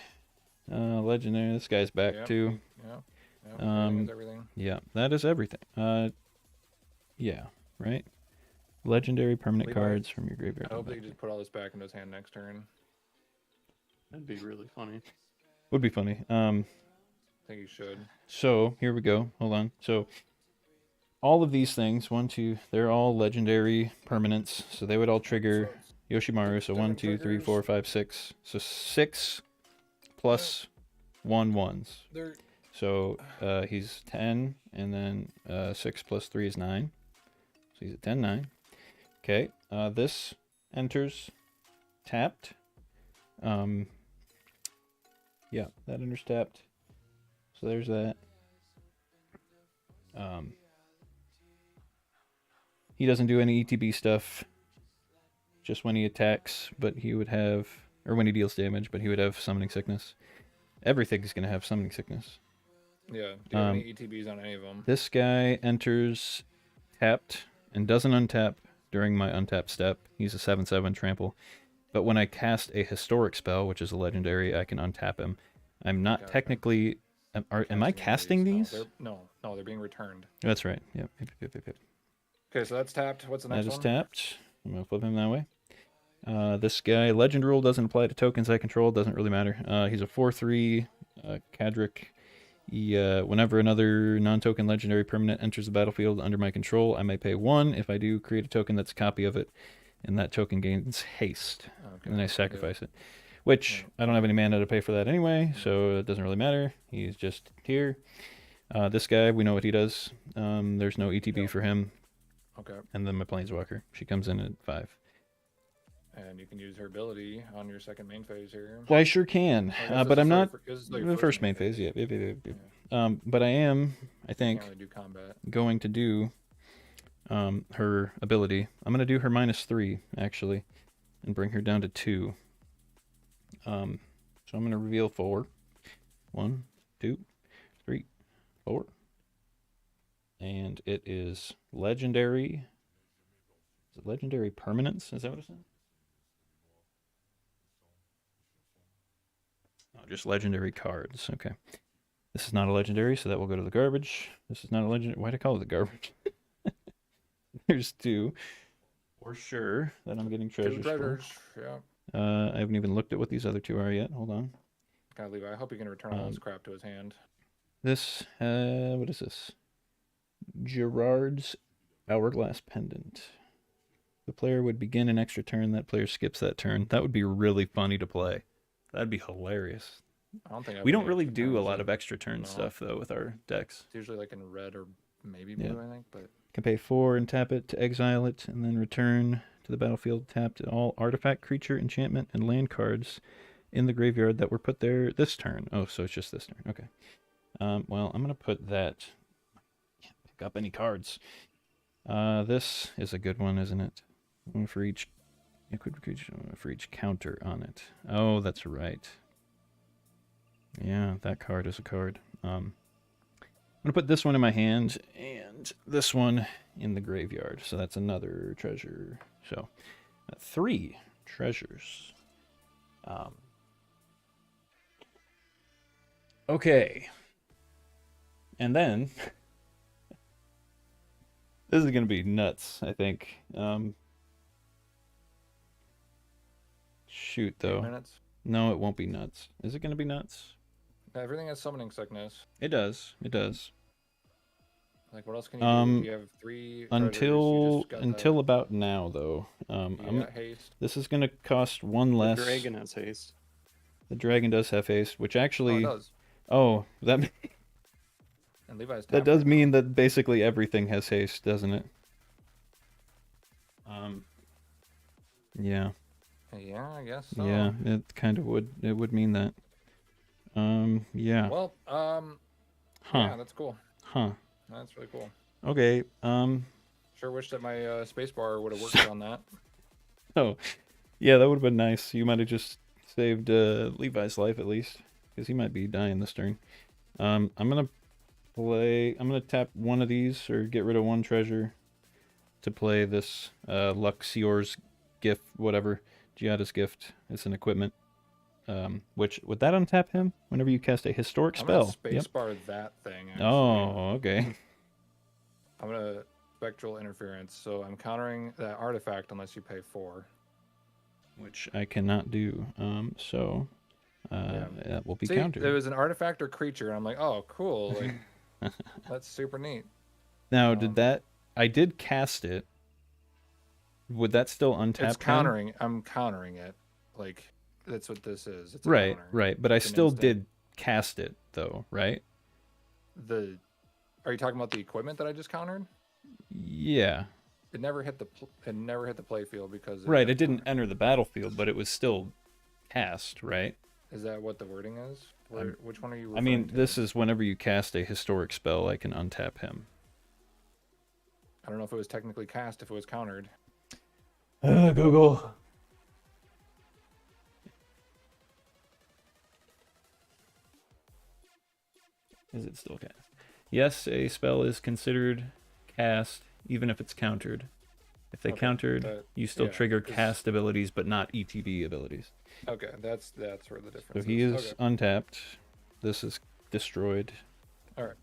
Legendary, this guy's back too. Everything is everything. Yeah, that is everything. Yeah, right? Legendary permanent Levi, cards from your graveyard. I hope that you just put all this back into his hand next turn. That'd be really funny. Would be funny. I think you should. So here we go. Hold on. So all of these things, they're all legendary permanents. So they would all trigger Yoshimaru. So 1, 2, 3, 4, 5, 6. So 6 plus 1/1s. So he's 10, and then 6 plus 3 is 9. So he's at 10/9. Okay. This enters tapped. Yeah, that enters tapped. So there's that. He doesn't do any ETB stuff. Just when he attacks, but he would have, or when he deals damage, but he would have summoning sickness. Everything's gonna have summoning sickness. Yeah. Do you have any ETBs on any of them? This guy enters tapped and doesn't untap during my untap step. He's a 7/7 trample. But when I cast a historic spell, which is a legendary, I can untap him. I'm not technically. Am I casting these? No, they're being returned. That's right. Yep. Okay, so that's tapped. What's the next That one? is tapped. I'm gonna flip him that way. This guy, legend rule doesn't apply to tokens I control. Doesn't really matter. He's a 4/3 Cadric. Whenever another non-token legendary permanent enters the battlefield under my control, I may pay 1. If I do, create a token that's a copy of it, and that token gains haste. Okay. And then I sacrifice it. Which, I don't have any mana to pay for that anyway, so it doesn't really matter. He's just here. This guy, we know what he does. There's no ETB for him. Okay. And then my Planeswalker. She comes in at 5. And you can use her ability on your second main phase here. Well, I sure can, but I'm not... The first main phase, yeah. But I am, I think, Can't really do combat. going to do her ability. I'm going to do her -3, actually, and bring her down to 2. So I'm going to reveal 4. 1, 2, 3, 4. And it is legendary. Is it legendary permanence? Is that what it said? Oh, just legendary cards. Okay. This is not a legendary, so that will go to the garbage. This is not a legendary. Why'd I call it the garbage? There's 2. For sure that I'm getting treasures. 2 treasures, yeah. I haven't even looked at what these other 2 are yet. Hold on. God, Levi, I hope you can return all this crap to his hand. This, what is this? Gerard's Hourglass Pendant. The player would begin an extra turn. That player skips that turn. That would be really funny to play. That'd be hilarious. I don't think we don't really do a lot of extra turn stuff though with our decks. It's usually like in red or maybe blue, I think. But can pay 4 and tap it to exile it, and then return to the battlefield tapped all artifact, creature, enchantment, and land cards in the graveyard that were put there this turn. Oh, so it's just this turn. Okay. Well, I'm gonna put that. Can't pick up any cards. This is a good one, isn't it? One for each. For each counter on it. Oh, that's right. Yeah, that card is a card. I'm going to put this one in my hand and this one in the graveyard. So that's another treasure. So 3 treasures. Okay. And then this is going to be nuts, I think. Shoot, though. 8 minutes? No, it won't be nuts. Is it going to be nuts? Everything has summoning sickness. It does. It does. Like, what else can you do? You have 3 until about now, though. Haste. This is going to cost 1 less. The dragon has haste. The dragon does have haste, which actually... Oh, it does. Oh, that... And Levi's that does mean that basically everything has haste, doesn't it? Yeah. Yeah, I guess so. Yeah, it kind of would. It would mean that. Yeah. Well, Huh. yeah, that's cool. Huh. That's really cool. Okay. Sure wish that my spacebar would have worked on that. Oh, yeah, that would have been nice. You might have just saved Levi's life at least, because he might be dying this turn. I'm gonna tap one of these or get rid of one treasure to play this Luxior's gift, whatever, Giada's gift. It's an equipment. Which would that untap him whenever you cast a historic I'm gonna spell? Yep. spacebar that thing. Actually. Oh, okay. I'm gonna spectral interference, so I'm countering that artifact unless you pay 4. Which I cannot do. So that will be See, countered. there was an artifact or creature, and I'm like, oh, cool, like that's super neat. Now, did that? I did cast it. Would that still untap It's countering. I'm countering it. Like that's what this is. It's a right, counter. right. But I It's an still instant. did cast it, though, right? Are you talking about the equipment that I just countered? Yeah. It never hit the play field because Right. It didn't enter the battlefield, but it was still cast, right? Is that what the wording is? Which one are you? I mean, referring to? this is whenever you cast a historic spell, I can untap him. I don't know if it was technically cast. If it was countered. Google. Is it still cast? Yes, a spell is considered cast even if it's countered. If they Okay, countered, you still trigger 'cause- cast abilities, but not ETB abilities. Okay, that's where the So difference he is Okay. untapped. This is destroyed. All right.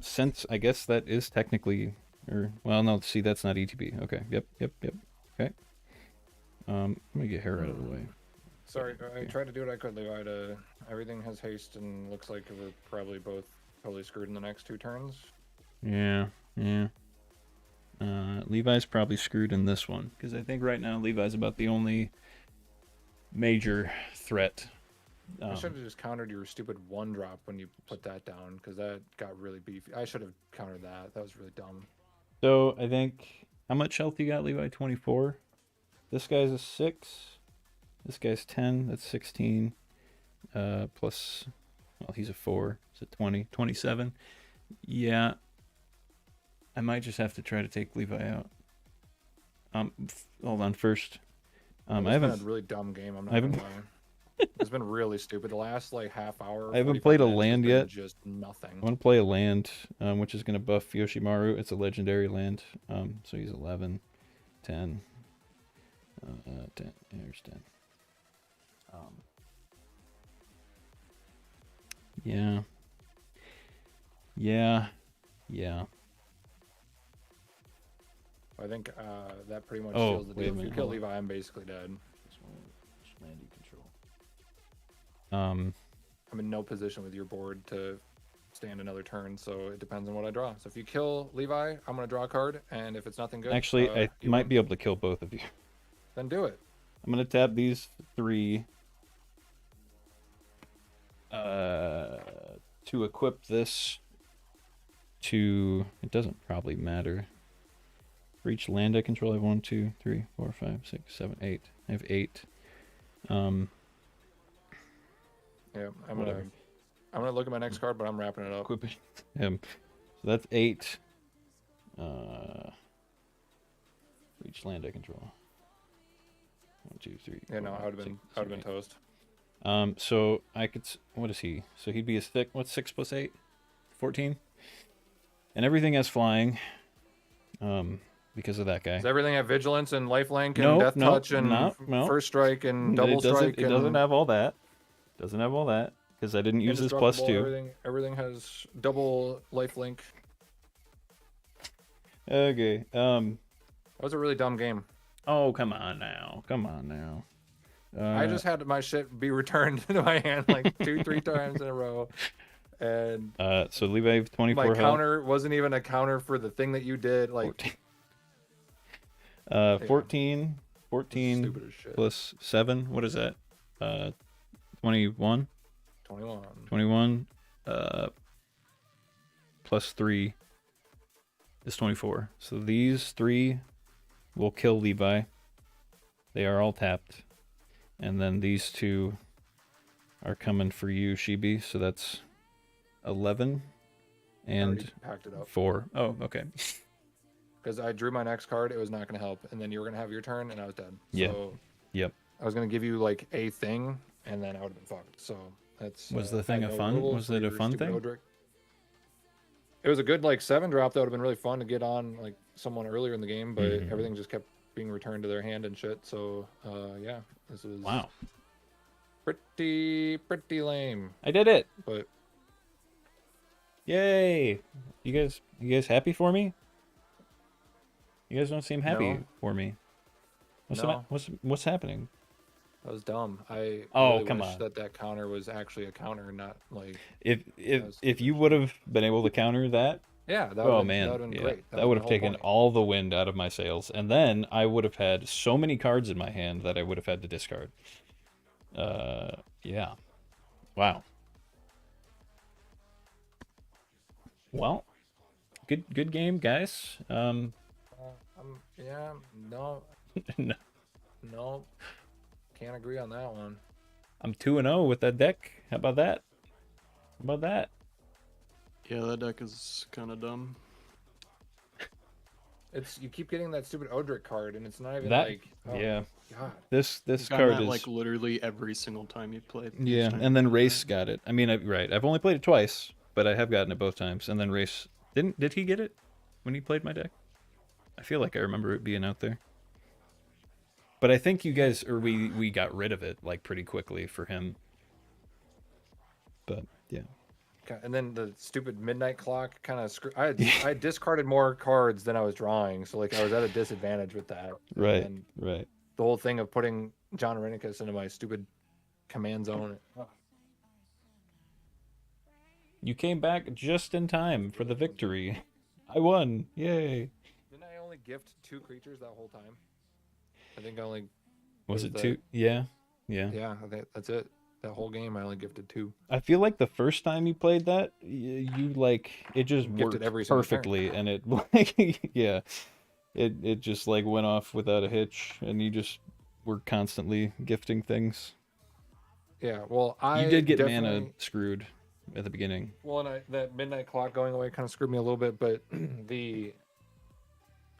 Since I guess that is technically, or well, no. See, that's not ETB. Okay. Yep. Okay. Let me get her out of the way. Sorry, I tried to do what I could, Levi. Everything has haste and looks like we're probably both totally screwed in the next 2 turns. Yeah. Levi's probably screwed in this one because I think right now Levi's about the only major threat. I should have just countered your stupid 1-drop when you put that down because that got really beefy. I should have countered that. That was really dumb. So I think how much health you got, Levi? 24. This guy's a 6. This guy's 10. That's 16. Plus, well, he's a 4. So 20, 27. Yeah. I might just have to try to take Levi out. Hold on first. I It's haven't been a really dumb game. I'm not I haven't- gonna lie. It's been really stupid. The last like half hour. I haven't 45 played a minutes has land been yet. Just nothing. I want to play a land, which is going to buff Yoshimaru. It's a legendary land. So he's 11, 10, 10. Here's 10. Yeah. I think that pretty much Oh, seals the wait a deal. If you minute, kill hold on. Levi, I'm basically dead. Landy control. I'm in no position with your board to stand another turn, so it depends on what I draw. So if you kill Levi, I'm gonna draw a card, and if it's nothing good, Actually, I you might win. be able to kill both of you. Then do it. I'm going to tap these 3 to equip this to... It doesn't probably matter. For each land I control, I have 1, 2, 3, 4, 5, 6, 7, 8. I have 8. Yeah, I'm Whatever. gonna look at my next card, but I'm wrapping it up. Equipping him. So that's 8. For each land I control. 1, 2, 3. Yeah, no, 4, I would have 6, been 7, 8. toast. So I could. What is he? So he'd be a thick. What's 6 plus 8? 14. And everything has flying. Because of that guy. Does everything have vigilance and lifelink and No, death no, touch and no. first strike and double It doesn't. strike? It doesn't have all that. Doesn't have all that because I didn't use this plus 2. Everything has double lifelink. Okay. That was a really dumb game. Oh, come on now. I just had my shit be returned into my hand like 2-3 times in a row, and So Levi 24 my health. counter wasn't even a counter for the thing that you did. Like 14. 14 stupid as shit. plus 7. What is that? 21. 21. 21. Plus 3 is 24. So these 3 will kill Levi. They are all tapped. And then these 2 are coming for you, Shibi. So that's 11. I already and packed it up. 4. Oh, okay. Because I drew my next card, it was not going to help, and then you were going to have your turn, and I was dead. Yeah. So Yep. I was going to give you like a thing, and then I would have been fucked. So that's Was the I thing had a no fun? removal Was for it a your fun stupid thing? Odric. It was a good like 7 drop that would have been really fun to get on like someone earlier in the game, but everything just kept being returned to their hand and shit. So yeah, this was Wow. pretty lame. I did it. But Yay. You guys happy for me? You guys don't seem happy No. for me. No. What's happening? that was dumb. I Oh, really come wish on. that counter was actually a counter, not like If you would have been able to counter that, yeah. That oh would man, have been yeah, great. that was would my have whole taken point. all the wind out of my sails, and then I would have had so many cards in my hand that I would have had to discard. Yeah. Wow. Well, good game, guys. Yeah, no, No, no, can't agree on that one. I'm 2-0 with that deck. How about that? How about that? Yeah, that deck is kind of dumb. It's you keep getting that stupid Odric card, and it's not even That like yeah. God. This You've gotten card that, is like literally every single time you played. yeah, and then Race got it. I mean, right. I've only played it twice, but I have gotten it both times. And then Race did he get it when he played my deck? I feel like I remember it being out there. But I think you guys or we got rid of it like pretty quickly for him. But yeah. Okay, and then the stupid midnight clock kind of I discarded more cards than I was drawing, so like I was at a disadvantage with that. Right. And Right. the whole thing of putting John Renicus into my stupid command zone. You came back just in time for the victory. I won. Yay. Didn't I only gift 2 creatures that whole time? I think I only Was it that? 2? Yeah. Yeah. Yeah, I think that's it. That whole game I only gifted 2. I feel like the first time you played that, you like it just Gifted worked every single turn. perfectly, and it like yeah, it just like went off without a hitch, and you just were constantly gifting things. Yeah, well, I You did get definitely... mana screwed at the beginning. Well, and that midnight clock going away kind of screwed me a little bit, but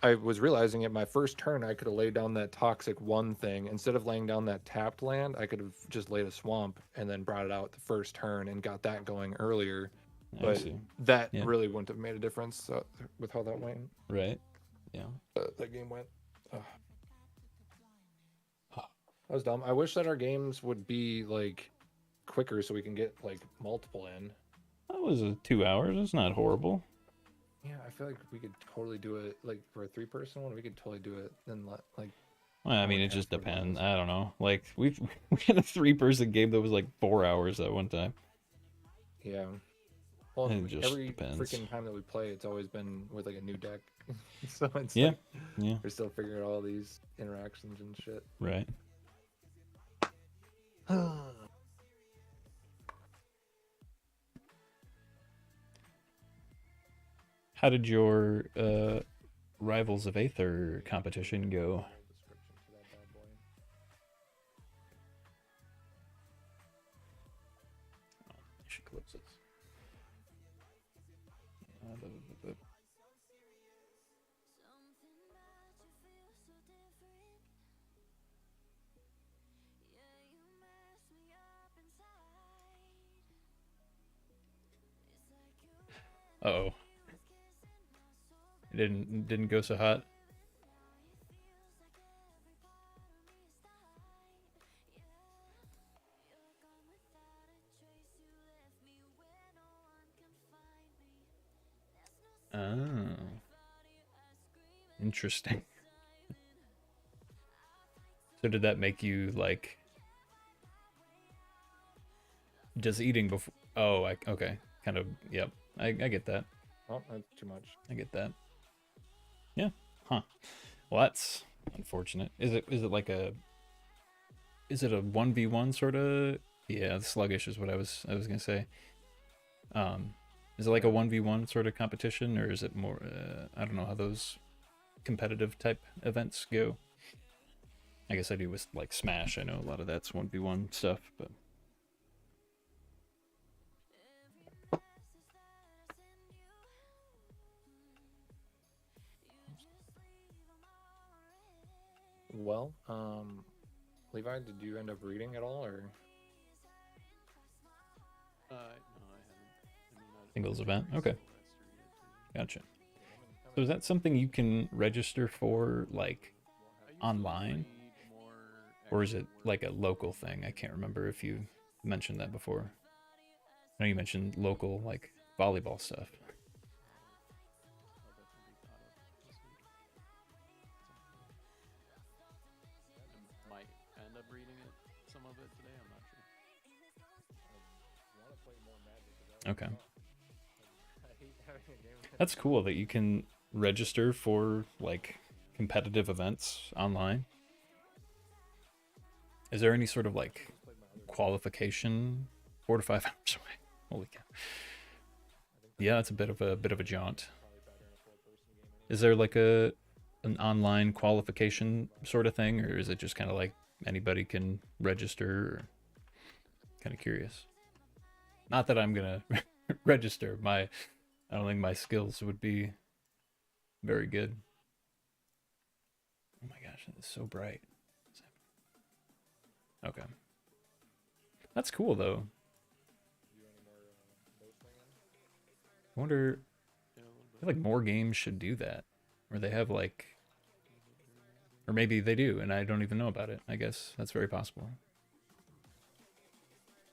I was realizing at my first turn I could have laid down that toxic 1 thing instead of laying down that tapped land. I could have just laid a swamp and then brought it out the first turn and got that going earlier. I But see. that Yeah. really wouldn't have made a difference with how that went. Right. Yeah. That game went. That was dumb. I wish that our games would be like quicker so we can get like multiple in. That was 2 hours. It's not horrible. Yeah, I feel like we could totally do it like for a 3-person one. We could totally do it. Then like. Well, I mean, only it just half the depends. rules. I don't know. Like we had a 3-person game that was like 4 hours at one time. Yeah. Well, It just every depends. freaking time that we play, it's always been with like a new deck. So it's Yeah. like, Yeah. we're still figuring out all these interactions and shit. Right. How did your Rivals of Aether competition go? I should close this. Uh-oh. It didn't go so hot. Oh. Interesting. So did that make you like just eating before? Oh, okay. Kind of. Yep. I get that. Oh, that's too much. I get that. Yeah. Huh. Well, that's unfortunate. Is it like a? Is it a 1v1 sort of? Yeah, sluggish is what I was gonna say. Is it like a 1v1 sort of competition, or is it more? I don't know how those competitive type events go. I guess I do with like Smash. I know a lot of that's 1v1 stuff, but. Well, Levi, did you end up reading at all, or? No, I haven't. I mean, Singles I event? still Okay. has to read it, too. Gotcha. So is that something you can register for, like, I usually online? read more Or is it actual like a work. local thing? I can't remember if you mentioned that before. I know you mentioned local, like, volleyball stuff. I'll definitely thought of this week. I might end up reading it, some of it today. I'm not sure. Okay. That's cool that you can register for, like, competitive events online. Is there any sort of, like, qualification? 4 to 5 hours away. Holy cow. Yeah, it's a bit of a jaunt. Is there like an online qualification sort of thing, or is it just kind of like anybody can register? Kind of curious. Not that I'm gonna register. I don't think my skills would be very good. Oh my gosh, that is so bright. Okay, that's cool though. I wonder. Yeah, a little I bit. feel like more games should do that, where they have like, or maybe they do, and I don't even know about it. I guess that's very possible.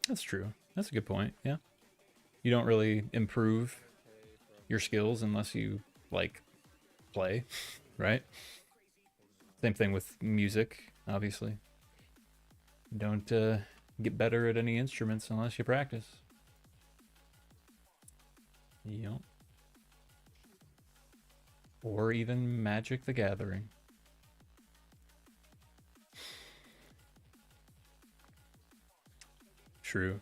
That's true. That's a good point. Yeah. You don't really improve your skills unless you like play, right? Same thing with music, obviously. You don't get better at any instruments unless you practice. Yep. Or even Magic the Gathering. True.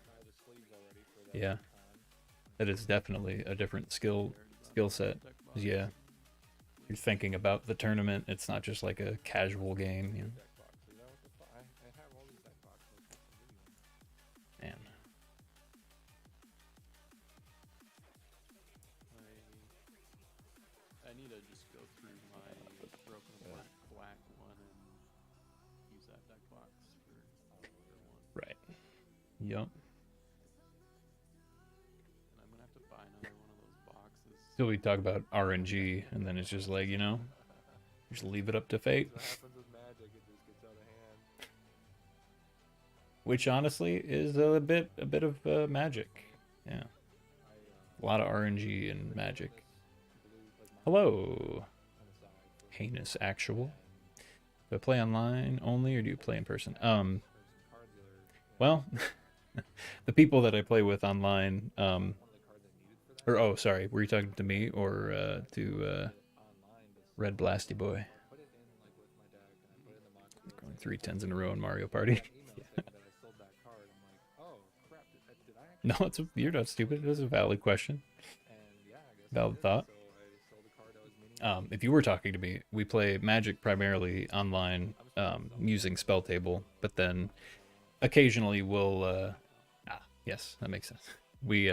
Yeah. That is definitely a different skill set. Yeah. You're thinking about the tournament. It's not just like a casual game, you know. Man. I need to just go through my broken black one and use that deck box for one. Right. Yep. And I'm gonna have to buy another one of those boxes. So we talk about RNG, and then it's just like, you know, just leave it up to fate. What happens with Magic? It just gets out of hand. Which honestly is a bit of magic. Yeah. A lot of RNG and magic. Hello. Heinous actual. Do I play online only or do you play in person? Well, the people that I play with online, or oh, sorry, were you talking to me or to Red Blasty Boy? Going 3 10s in a row in Mario Party. No, you're not stupid. It was a valid question. Valid thought. If you were talking to me, we play Magic primarily online using Spell Table, but then occasionally we'll. Yes, that makes sense. We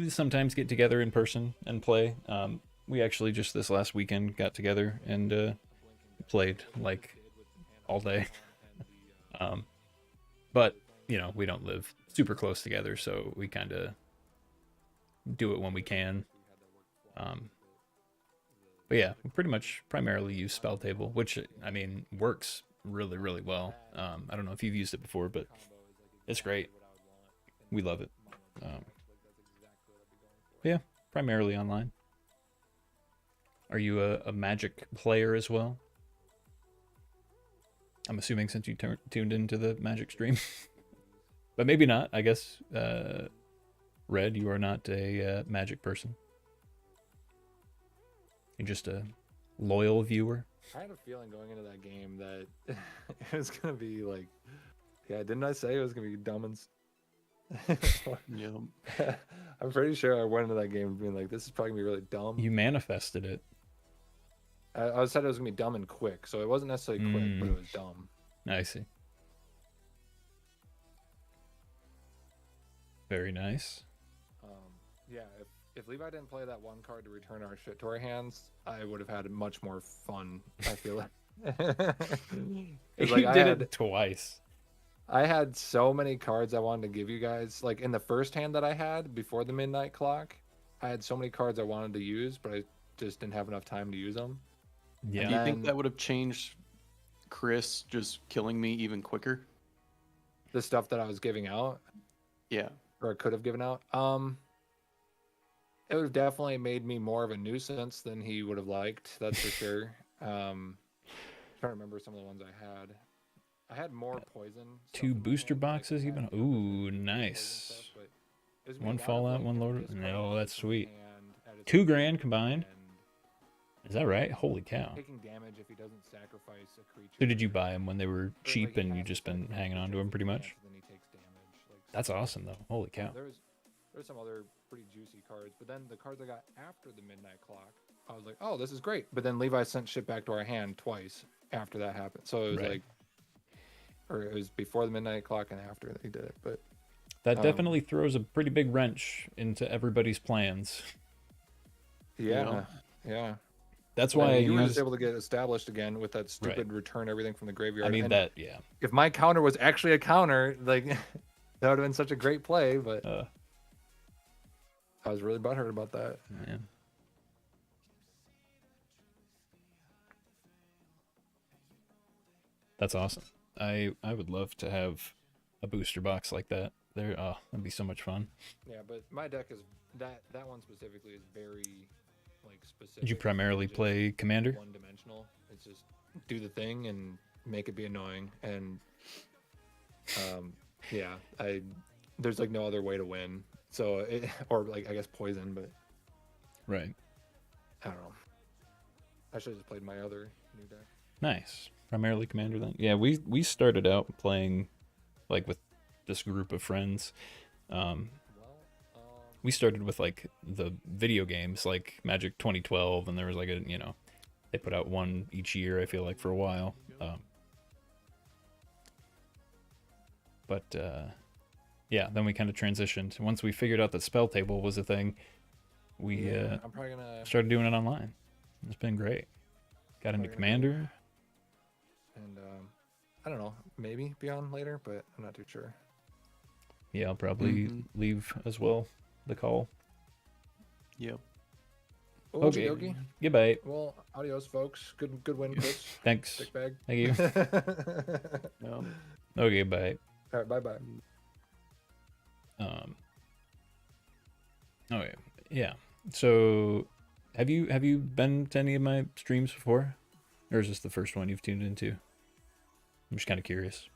sometimes get together in person and play. We actually just this last weekend got together and played like all day. But you know, we don't live super close together, so we kind of do it when we can. But yeah, we pretty much primarily use Spell Table, which I mean works really, really well. I don't know if you've used it before, but it's great. We love it. Yeah, primarily online. Are you a Magic player as well? I'm assuming since you tuned into the Magic stream. But maybe not. I guess, Red, you are not a Magic person. You're just a loyal viewer. I had a feeling going into that game that it was gonna be like, yeah, didn't I say it was gonna be dumb and? Yep. I'm pretty sure I went into that game being like, this is probably gonna be really dumb. You manifested it. I said it was gonna be dumb and quick, so it wasn't necessarily quick, but it was dumb. I see. Very nice. Yeah, if Levi didn't play that one card to return our shit to our hands, I would have had much more fun. I feel like. He Like, did it twice. I had so many cards I wanted to give you guys. Like in the first hand that I had before the midnight clock, I had so many cards I wanted to use, but I just didn't have enough time to use them. Yeah. Do you think that would have changed Chris just killing me even quicker? The stuff that I was giving out, Yeah. or I could have given out, it would have definitely made me more of a nuisance than he would have liked. That's for sure. Trying to remember some of the ones I had. I had more poison. stuff 2 in my booster hand than I boxes could even. have Ooh, poison nice. stuff, but it was gonna One be a lot of, Fallout, like, one Lord. discarding No, that's cards from sweet. hand at its 2 own grand turn combined. and Is that right? Holy cow. taking damage if he doesn't sacrifice a creature. So did you buy them when they were Or, cheap like, he and you has to just been sacrifice hanging on to creature them pretty if he much? can't, then he takes damage. Like, That's awesome though. Holy cow. There's some other pretty juicy cards, but then the cards I got after the midnight clock, I was like, oh, this is great. But then Levi sent shit back to our hand twice after that happened. So it was Right. like, or it was before the midnight clock and after that he did it. But That definitely throws a pretty big wrench into everybody's plans. yeah, yeah. That's And why you were know, just able to get established again with that stupid return everything from the graveyard. I mean And that, yeah. if my counter was actually a counter, like that would have been such a great play. But I was really butthurt about that. Yeah. That's awesome. I would love to have a booster box like that. There, that'd be so much fun. Yeah, but my deck is that one specifically is very like specific. Did you primarily just play Commander? One dimensional. It's just do the thing and make it be annoying. And yeah, there's like no other way to win. So or like I guess poison, but Right. I don't know. I should have just played my other new deck. Nice. Primarily Commander then. Yeah, we started out playing like with this group of friends. We started with like the video games like Magic 2012, and there was like a, they put out one each year, I feel like, for a while. But yeah, then we kind of transitioned. Once we figured out that Spell Table was a thing, we I'm probably gonna started doing it online. It's been great. Got into Commander. And I don't know, maybe Beyond later, but I'm not too sure. Yeah, I'll probably leave as well. The call. Yep. Okay. Okey-dokey. Goodbye. Well, adios, folks. Good win, Chris. Thanks. Big bag. Thank you. Yep. Okay, bye. All right, bye. Okay. Yeah. So, have you been to any of my streams before, or is this the first one you've tuned into? I'm just kind of curious.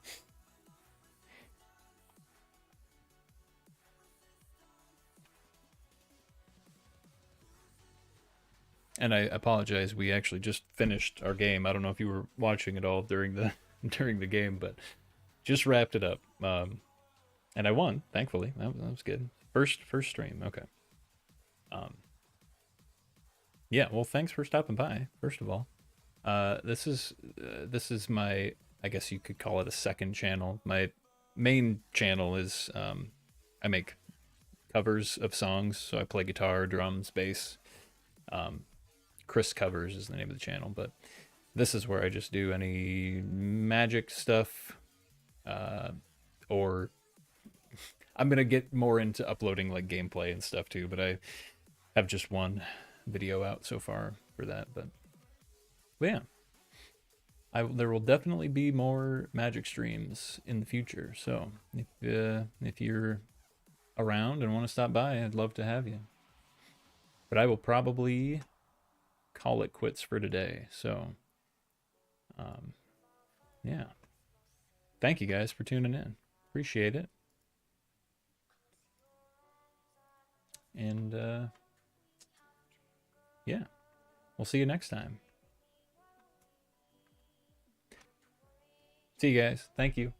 And I apologize. We actually just finished our game. I don't know if you were watching it all during the game, but just wrapped it up. And I won, thankfully. That was good. First stream. Okay. Yeah. Well, thanks for stopping by. First of all, this is my, I guess you could call it a second channel. My main channel is I make covers of songs. So I play guitar, drums, bass. Chris Covers is the name of the channel, but this is where I just do any Magic stuff, or I'm gonna get more into uploading like gameplay and stuff too, but I have just one video out so far for that. But yeah, there will definitely be more Magic streams in the future. So if you're around and want to stop by, I'd love to have you. But I will probably call it quits for today. So, yeah. Thank you guys for tuning in. Appreciate it. And, yeah. We'll see you next time. See you guys. Thank you.